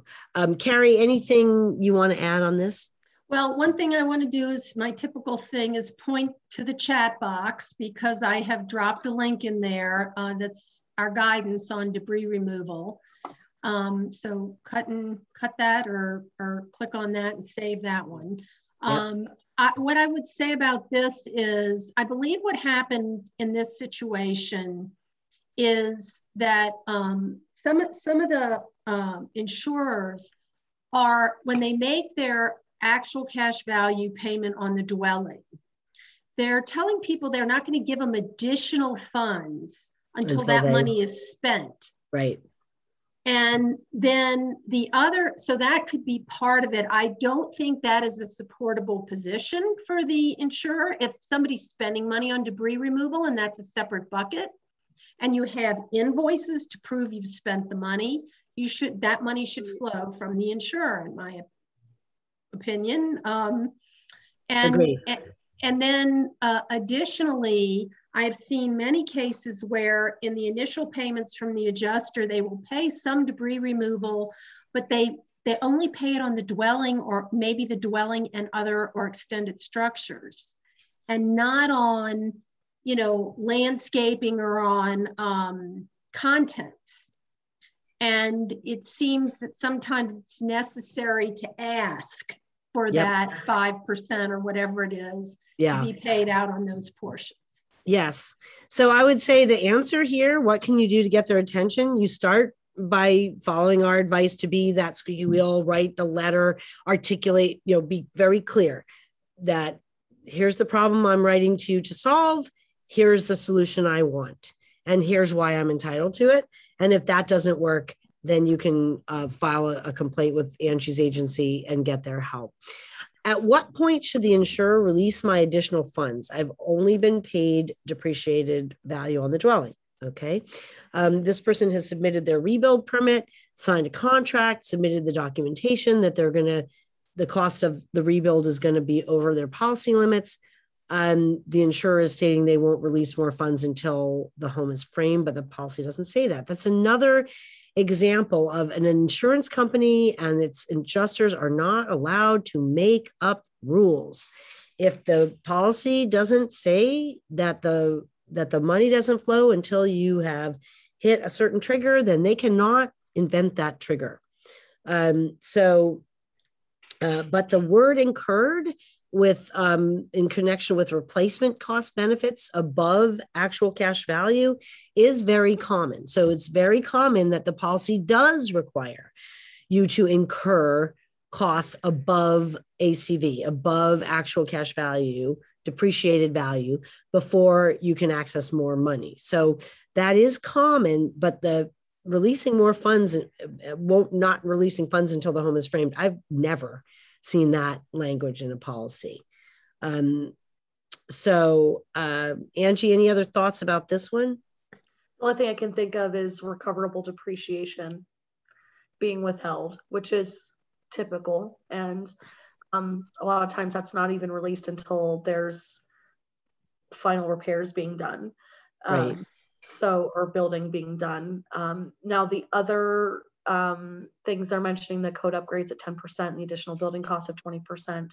Carrie, anything you want to add on this? Well, one thing I want to do is, my typical thing is point to the chat box, because I have dropped a link in there that's our guidance on debris removal. So cut that or click on that and save that one. Yep. What I would say about this is, I believe what happened in this situation is that some of the insurers are, when they make their actual cash value payment on the dwelling, they're telling people they're not going to give them additional funds until that money is spent. Right. And then so that could be part of it. I don't think that is a supportable position for the insurer. If somebody's spending money on debris removal and that's a separate bucket, and you have invoices to prove you've spent the money, that money should flow from the insurer, in my opinion. Agreed. And then additionally, I've seen many cases where in the initial payments from the adjuster, they will pay some debris removal, but they only pay it on the dwelling, or maybe the dwelling and other or extended structures, and not on, landscaping or on contents. And it seems that sometimes it's necessary to ask for that 5% or whatever it is to be paid out on those portions. Yes. So I would say the answer here, what can you do to get their attention? You start by following our advice to be that squeaky wheel, write the letter, articulate, be very clear that here's the problem I'm writing to you to solve. Here's the solution I want. And here's why I'm entitled to it. And if that doesn't work, then you can file a complaint with Angie's agency and get their help. At what point should the insurer release my additional funds? I've only been paid depreciated value on the dwelling. Okay. This person has submitted their rebuild permit, signed a contract, submitted the documentation that the cost of the rebuild is going to be over their policy limits. the insurer is stating they won't release more funds until the home is framed, but the policy doesn't say that. That's another example of an insurance company and its adjusters are not allowed to make up rules. If the policy doesn't say that the money doesn't flow until you have hit a certain trigger, then they cannot invent that trigger. But the word incurred with in connection with replacement cost benefits above actual cash value is very common. So it's very common that the policy does require you to incur costs above ACV, above actual cash value, depreciated value, before you can access more money. So that is common, but the releasing more funds, not releasing funds until the home is framed, I've never seen that language in a policy. Angie, any other thoughts about this one? The only thing I can think of is recoverable depreciation being withheld, which is typical. And a lot of times that's not even released until there's final repairs being done. Right. Or building being done. Now the other things they're mentioning, the code upgrades at 10% and the additional building costs of 20%.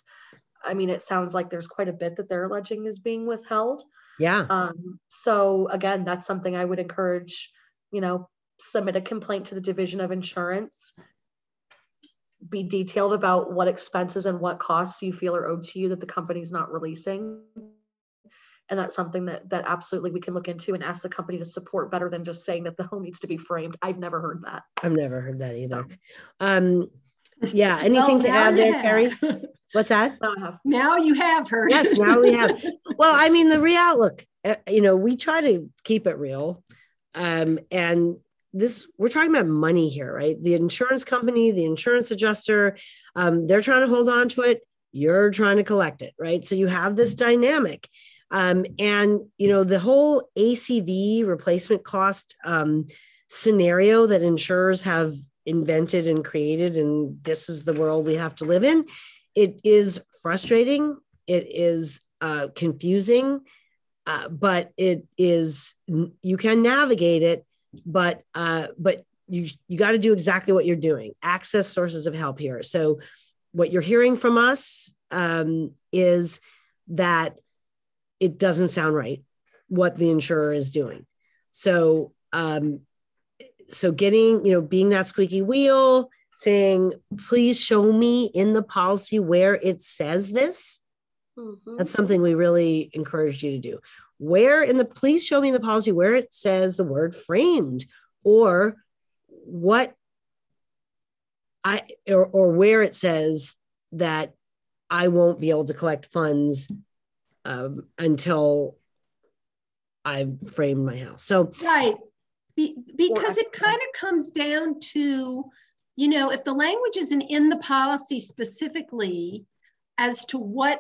I mean, it sounds like there's quite a bit that they're alleging is being withheld. Yeah. So again, that's something I would encourage, submit a complaint to the Division of Insurance, be detailed about what expenses and what costs you feel are owed to you that the company's not releasing. And that's something that absolutely we can look into and ask the company to support better than just saying that the home needs to be framed. I've never heard that. I've never heard that either. Yeah. Anything to add there, Carrie? What's that? Now you have heard. Yes, now we have. Well, I mean, the real look, we try to keep it real. And we're talking about money here, right? The insurance company, the insurance adjuster, they're trying to hold on to it. You're trying to collect it, right? So you have this dynamic. The whole ACV replacement cost scenario that insurers have invented and created, and this is the world we have to live in. It is frustrating. It is confusing, but it is, you can navigate it, but you got to do exactly what you're doing. Access sources of help here. So what you're hearing from us is that it doesn't sound right what the insurer is doing. So, getting, being that squeaky wheel, saying, please show me in the policy where it says this. Mm-hmm. That's something we really encourage you to do. Please show me in the policy where it says the word framed, or where it says that I won't be able to collect funds until I've framed my house. So right, because it kind of comes down to, if the language isn't in the policy specifically as to what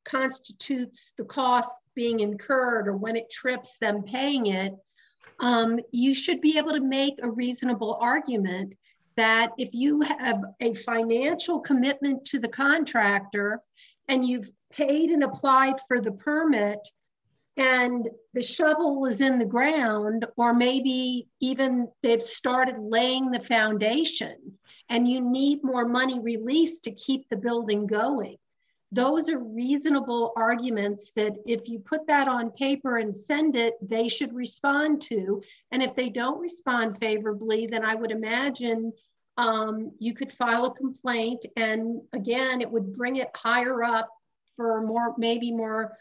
constitutes the costs being incurred or when it trips them paying it, you should be able to make a reasonable argument that if you have a financial commitment to the contractor and you've paid and applied for the permit and the shovel is in the ground, or maybe even they've started laying the foundation and you need more money released to keep the building going. Those are reasonable arguments that if you put that on paper and send it, they should respond to. And if they don't respond favorably, then I would imagine you could file a complaint, and again, it would bring it higher up for maybe more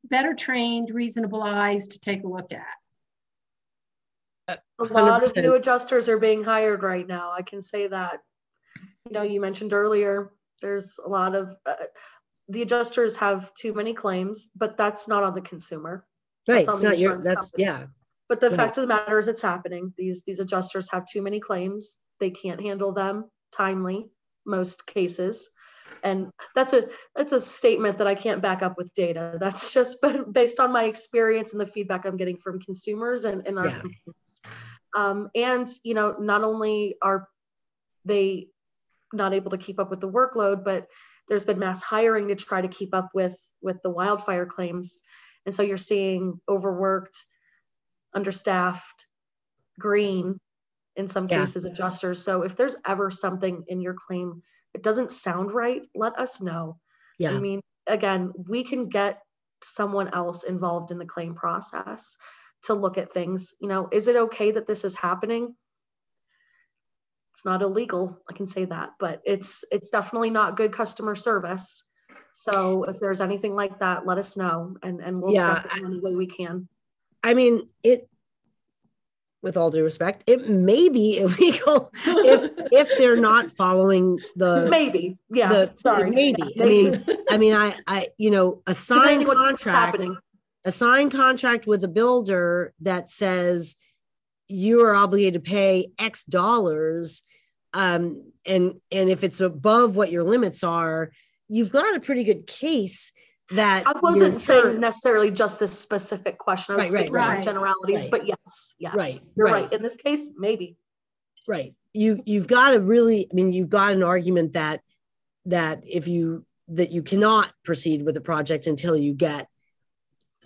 better trained, reasonable eyes to take a look at. A lot of new adjusters are being hired right now. I can say that. You mentioned earlier, there's a lot of, the adjusters have too many claims, but that's not on the consumer. Right, that's it's not yeah. But the fact of the matter is it's happening. These adjusters have too many claims. They can't handle them timely, most cases. And that's a statement that I can't back up with data. That's just based on my experience and the feedback I'm getting from consumers and our complaints. Not only are they not able to keep up with the workload, but there's been mass hiring to try to keep up with with the wildfire claims. And so you're seeing overworked, understaffed, green, in some cases, adjusters. So if there's ever something in your claim that doesn't sound right, let us know. Yeah. I mean, again, we can get someone else involved in the claim process to look at things. You know, is it okay that this is happening? It's not illegal, I can say that, but it's definitely not good customer service. So if there's anything like that, let us know, and we'll step in any way we can. I mean, with all due respect, it may be illegal if they're not following the maybe. Sorry. Maybe. I mean, I a signed contract with a builder that says you are obligated to pay X dollars. And if it's above what your limits are, you've got a pretty good case. That I wasn't saying necessarily just this specific question. I was speaking about generalities, but yes, you're right. In this case, maybe. Right. You've got to really, I mean, you've got an argument that you cannot proceed with the project until you get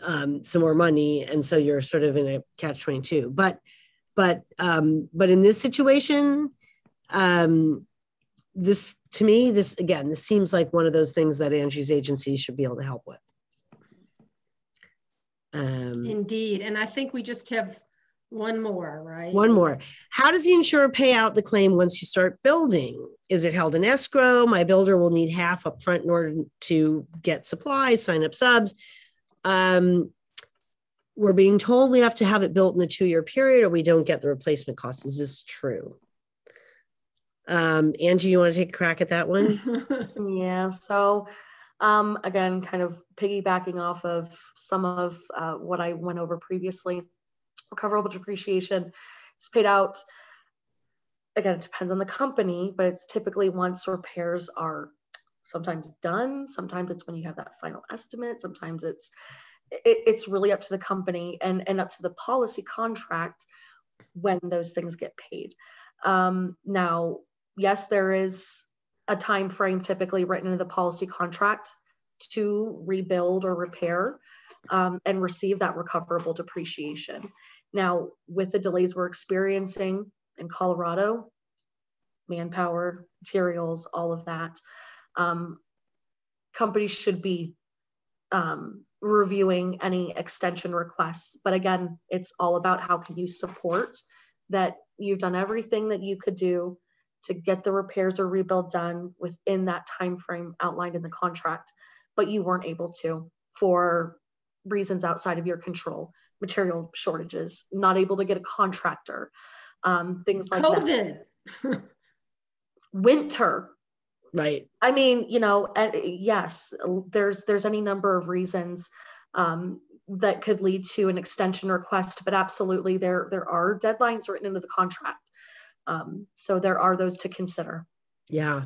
some more money, and so you're sort of in a catch-22. But in this situation, this seems like one of those things that Angie's agency should be able to help with. Indeed. And I think we just have one more, right? One more. How does the insurer pay out the claim once you start building? Is it held in escrow? My builder will need half up front in order to get supplies, sign up subs. We're being told we have to have it built in the 2-year period or we don't get the replacement cost. Is this true? Angie, you want to take a crack at that one? Yeah. So, again, kind of piggybacking off of some of what I went over previously, recoverable depreciation is paid out. Again, it depends on the company, but it's typically once repairs are sometimes done. Sometimes it's when you have that final estimate. Sometimes it's really up to the company and up to the policy contract when those things get paid. Now, yes, there is a time frame typically written into the policy contract to rebuild or repair and receive that recoverable depreciation. Now, with the delays we're experiencing in Colorado, manpower, materials, all of that, companies should be reviewing any extension requests. But again, it's all about how can you support that you've done everything that you could do to get the repairs or rebuild done within that time frame outlined in the contract, but you weren't able to for reasons outside of your control, material shortages, not able to get a contractor, things like COVID. That. Winter. Right. I mean, yes, there's any number of reasons that could lead to an extension request, but absolutely there are deadlines written into the contract. So there are those to consider. Yeah.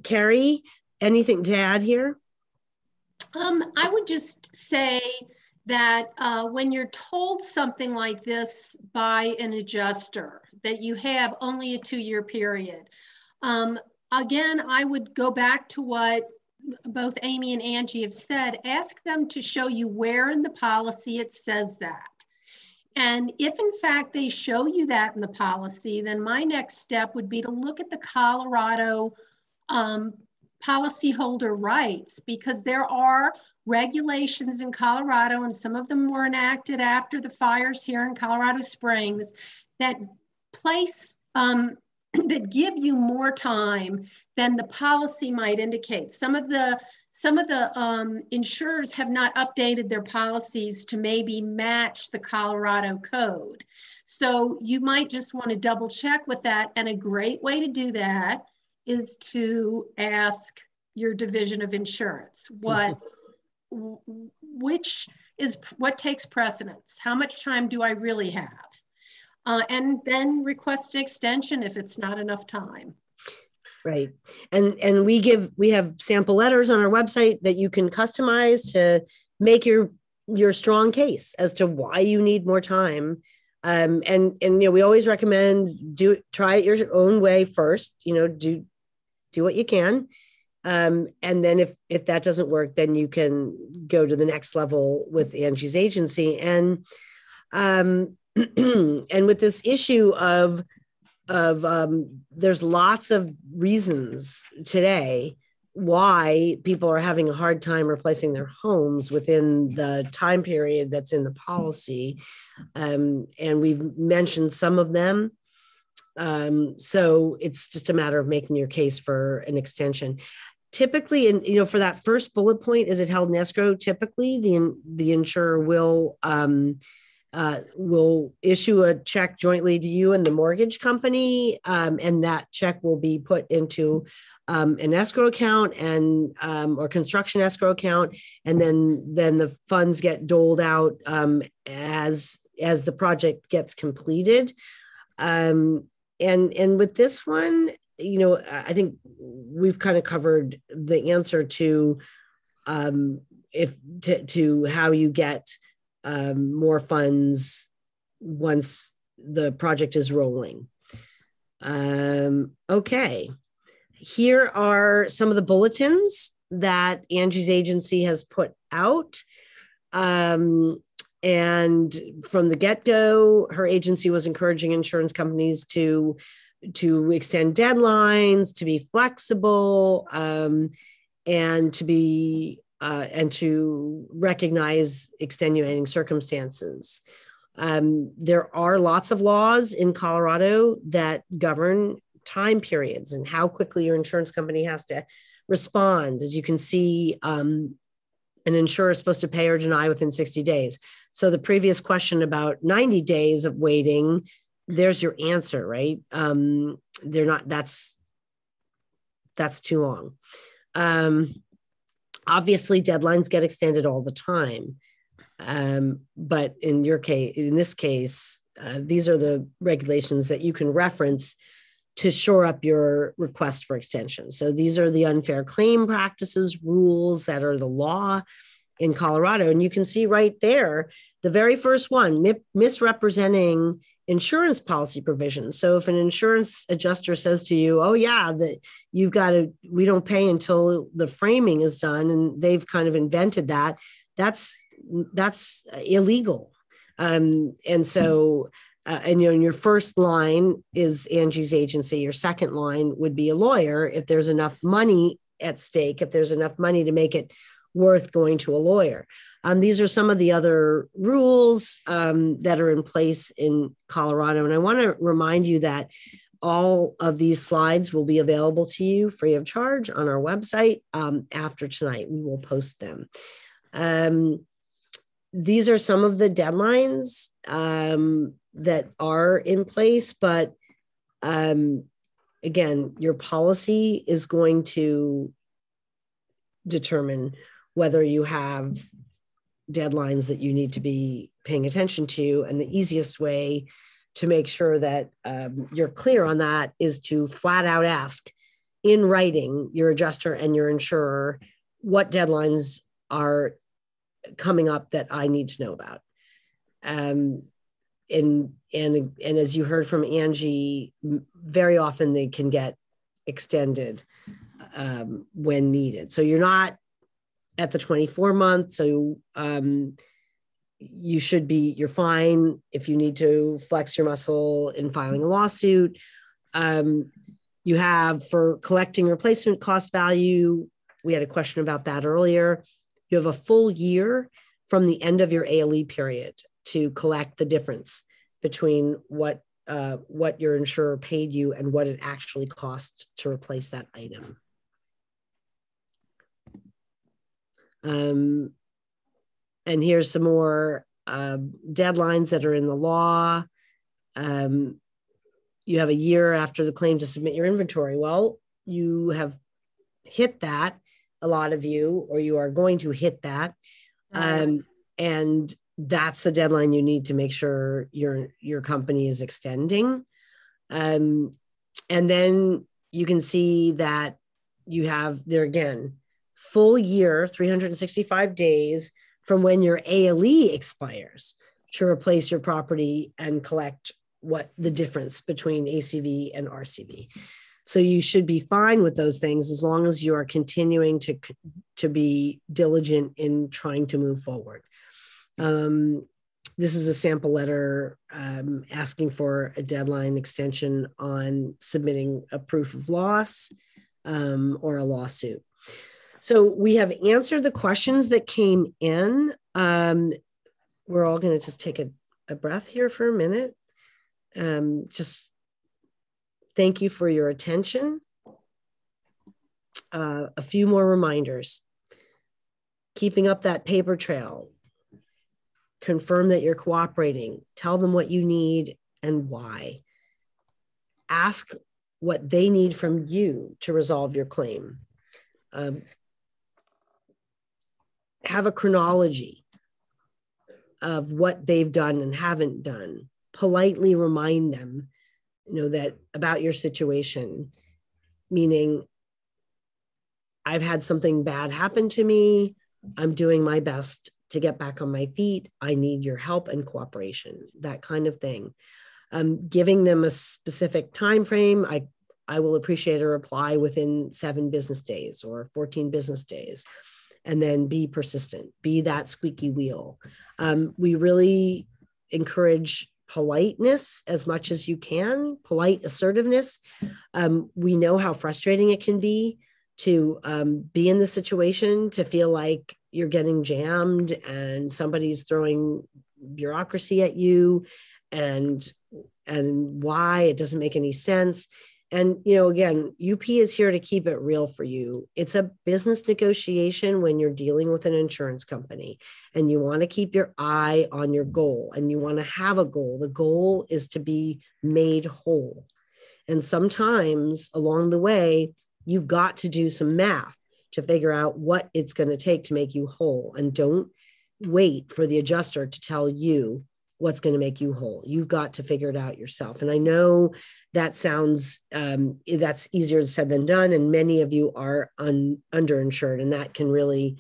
Carrie, anything to add here? I would just say that when you're told something like this by an adjuster, that you have only a 2-year period, again, I would go back to what both Amy and Angie have said. Ask them to show you where in the policy it says that. And if in fact they show you that in the policy, then my next step would be to look at the Colorado policyholder rights, because there are regulations in Colorado, and some of them were enacted after the fires here in Colorado Springs, that place that give you more time than the policy might indicate. Some of the insurers have not updated their policies to maybe match the Colorado code. So you might just want to double check with that. And a great way to do that is to ask your division of insurance, what takes precedence? How much time do I really have? And then request an extension if it's not enough time. Right. And we have sample letters on our website that you can customize to make your strong case as to why you need more time. And we always recommend try it your own way first, do what you can. And then if that doesn't work, then you can go to the next level with Angie's agency. And and with this issue of there's lots of reasons today why people are having a hard time replacing their homes within the time period that's in the policy. And we've mentioned some of them. So it's just a matter of making your case for an extension. Typically, and for that first bullet point, is it held in escrow? Typically, the insurer will issue a check jointly to you and the mortgage company, and that check will be put into an escrow account and or construction escrow account, and then the funds get doled out as the project gets completed. And with this one, I think we've kind of covered the answer to to how you get more funds once the project is rolling. Okay, here are some of the bulletins that Angie's agency has put out. And from the get-go, her agency was encouraging insurance companies to extend deadlines, to be flexible, and to recognize extenuating circumstances. There are lots of laws in Colorado that govern time periods and how quickly your insurance company has to respond. As you can see, an insurer is supposed to pay or deny within 60 days. So the previous question about 90 days of waiting, there's your answer, right? They're not, that's too long. Obviously, deadlines get extended all the time. But in this case, these are the regulations that you can reference to shore up your request for extension. So these are the unfair claim practices rules that are the law in Colorado. And you can see right there, the very first one, misrepresenting insurance policy provisions. So if an insurance adjuster says to you, oh yeah, that we don't pay until the framing is done, and they've kind of invented that, that's illegal. And so, your first line is Angie's agency. Your second line would be a lawyer if there's enough money at stake, if there's enough money to make it worth going to a lawyer. These are some of the other rules that are in place in Colorado. And I want to remind you that all of these slides will be available to you free of charge on our website after tonight. We will post them. These are some of the deadlines that are in place, but again, your policy is going to determine whether you have deadlines that you need to be paying attention to. And the easiest way to make sure that you're clear on that is to flat out ask in writing your adjuster and your insurer what deadlines are coming up that I need to know about. And as you heard from Angie, very often they can get extended when needed. So you're not at the 24 month. So you're fine if you need to flex your muscle in filing a lawsuit. You have, for collecting replacement cost value, we had a question about that earlier. You have a full year from the end of your ALE period to collect the difference between what your insurer paid you and what it actually cost to replace that item. And here's some more deadlines that are in the law. You have a year after the claim to submit your inventory. Well, you have hit that, a lot of you, or you are going to hit that. And that's the deadline you need to make sure your company is extending. And then you can see that you have there again, full year, 365 days from when your ALE expires to replace your property and collect what the difference between ACV and RCV. So you should be fine with those things as long as you are continuing to be diligent in trying to move forward. This is a sample letter asking for a deadline extension on submitting a proof of loss or a lawsuit. So we have answered the questions that came in. We're all going to just take a breath here for a minute. Just thank you for your attention. A few more reminders. Keeping up that paper trail. Confirm that you're cooperating. Tell them what you need and why. Ask what they need from you to resolve your claim. Have a chronology of what they've done and haven't done. Politely remind them, that about your situation, meaning I've had something bad happen to me. I'm doing my best to get back on my feet. I need your help and cooperation, that kind of thing. Giving them a specific time frame. I will appreciate a reply within 7 business days or 14 business days. And then be persistent, be that squeaky wheel. We really encourage politeness as much as you can, polite assertiveness. We know how frustrating it can be to be in the situation, to feel like you're getting jammed and somebody's throwing bureaucracy at you and why it doesn't make any sense. And, again, UP is here to keep it real for you. It's a business negotiation when you're dealing with an insurance company and you want to keep your eye on your goal and you want to have a goal. The goal is to be made whole. And sometimes along the way, you've got to do some math to figure out what it's going to take to make you whole. And don't wait for the adjuster to tell you what's going to make you whole. You've got to figure it out yourself. And I know that sounds, that's easier said than done. And many of you are underinsured, and that can really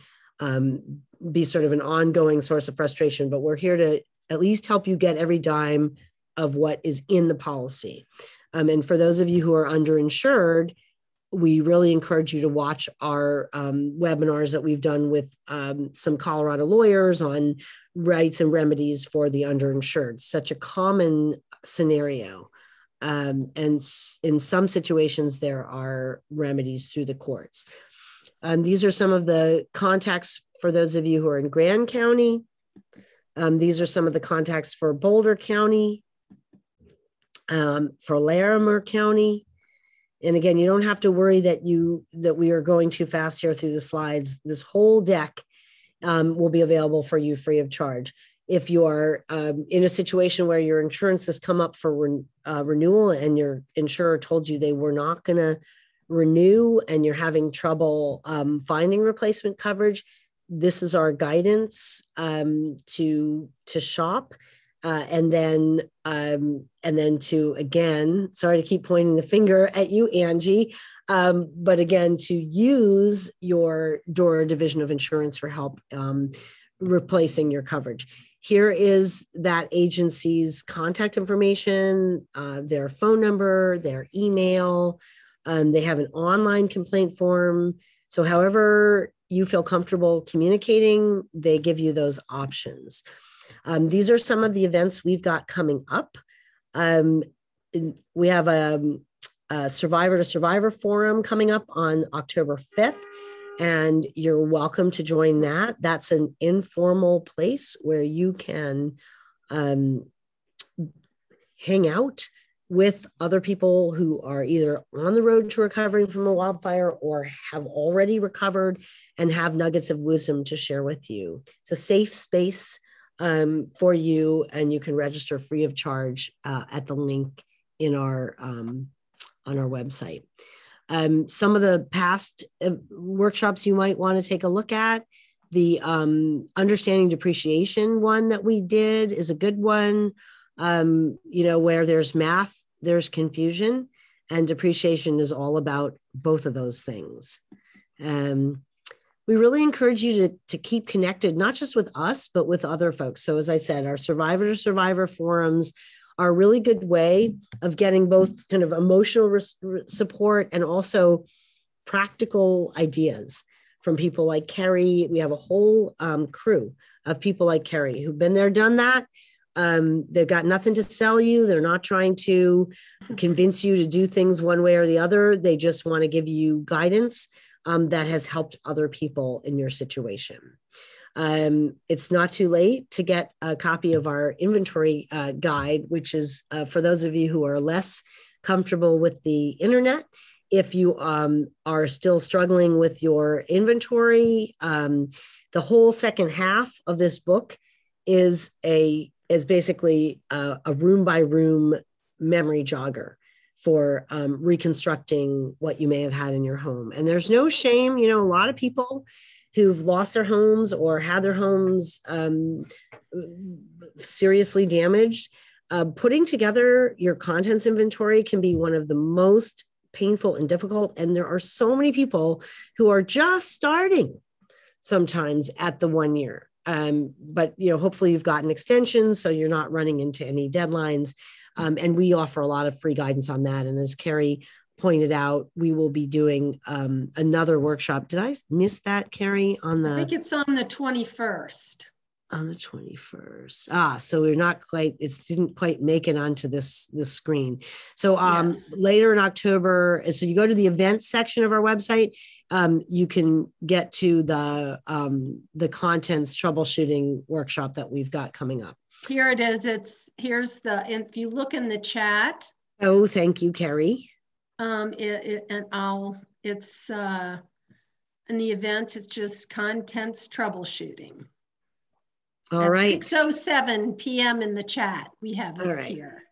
be sort of an ongoing source of frustration. But we're here to at least help you get every dime of what is in the policy. And for those of you who are underinsured, we really encourage you to watch our webinars that we've done with some Colorado lawyers on rights and remedies for the underinsured. Such a common scenario. And in some situations, there are remedies through the courts. These are some of the contacts for those of you who are in Grand County. These are some of the contacts for Boulder County, for Larimer County. And again, you don't have to worry that we are going too fast here through the slides. This whole deck will be available for you free of charge. If you are in a situation where your insurance has come up for renewal and your insurer told you they were not going to renew and you're having trouble finding replacement coverage, this is our guidance to shop. And then to, again, sorry to keep pointing the finger at you, Angie, but again, to use your DORA Division of Insurance for help replacing your coverage. Here is that agency's contact information, their phone number, their email. They have an online complaint form. So however you feel comfortable communicating, they give you those options. These are some of the events we've got coming up. We have a Survivor to Survivor forum coming up on October 5th, and you're welcome to join that. That's an informal place where you can hang out with other people who are either on the road to recovering from a wildfire or have already recovered and have nuggets of wisdom to share with you. It's a safe space for you, and you can register free of charge at the link in our on our website. Some of the past workshops you might want to take a look at. The understanding depreciation one that we did is a good one. Where there's math, there's confusion, and depreciation is all about both of those things. We really encourage you to keep connected, not just with us, but with other folks. So as I said, our Survivor to Survivor forums are a really good way of getting both kind of emotional support and also practical ideas from people like Carrie. We have a whole crew of people like Carrie who've been there, done that. They've got nothing to sell you. They're not trying to convince you to do things one way or the other. They just want to give you guidance that has helped other people in your situation. It's not too late to get a copy of our inventory guide, which is for those of you who are less comfortable with the internet. If you are still struggling with your inventory, the whole second half of this book is basically a room by room memory jogger for reconstructing what you may have had in your home. And there's no shame. You know, a lot of people who've lost their homes or had their homes seriously damaged, putting together your contents inventory can be one of the most painful and difficult. And there are so many people who are just starting sometimes at the 1 year. But, you know, hopefully you've gotten extensions, so you're not running into any deadlines. And we offer a lot of free guidance on that. And as Carrie pointed out, we will be doing another workshop. Did I miss that, Carrie? I think it's on the 21st. On the 21st. So we're not quite, it didn't quite make it onto this screen. So yes. Later in October, so you go to the events section of our website, you can get to the contents troubleshooting workshop that we've got coming up. Here it is. If you look in the chat. Oh, thank you, Carrie. In the events, it's just contents troubleshooting. All right. 6:07 p.m. in the chat. We have it here.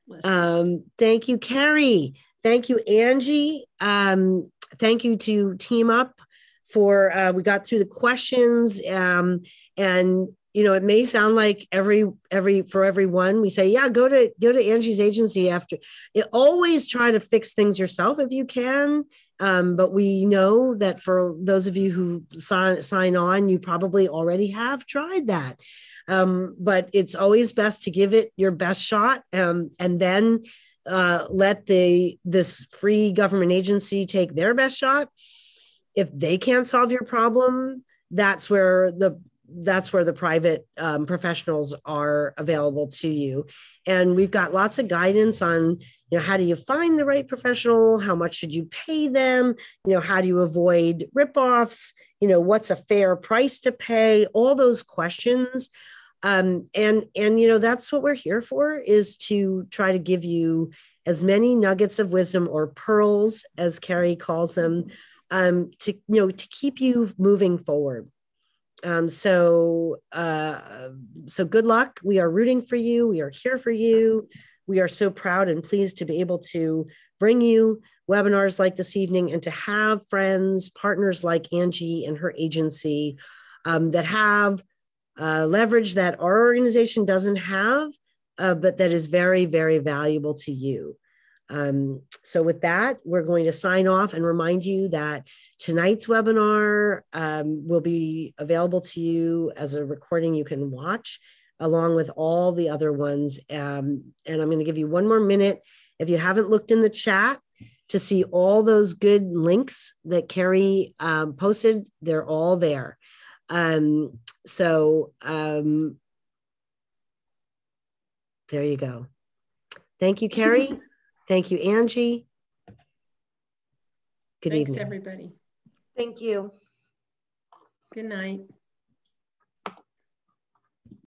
Thank you, Carrie. Thank you, Angie. Thank you to Team Up for, we got through the questions. And, you know, it may sound like for everyone, we say, yeah, go to Angie's agency after. Always try to fix things yourself if you can. But we know that for those of you who sign on, you probably already have tried that. But it's always best to give it your best shot, and then let this free government agency take their best shot. If they can't solve your problem, that's where the private professionals are available to you. And we've got lots of guidance on, you know, how do you find the right professional? How much should you pay them? You know, how do you avoid ripoffs? You know, what's a fair price to pay? All those questions. And you know, that's what we're here for, is to try to give you as many nuggets of wisdom, or pearls, as Carrie calls them, to keep you moving forward. So good luck. We are rooting for you. We are here for you. We are so proud and pleased to be able to bring you webinars like this evening, and to have friends, partners like Angie and her agency that have leverage that our organization doesn't have, but that is very, very valuable to you. So with that, we're going to sign off and remind you that tonight's webinar will be available to you as a recording you can watch, along with all the other ones. And I'm going to give you one more minute, if you haven't looked in the chat, to see all those good links that Carrie posted. They're all there. There you go. Thank you, Carrie. Thank you, Angie. Good evening. Thanks, everybody. Thank you. Good night.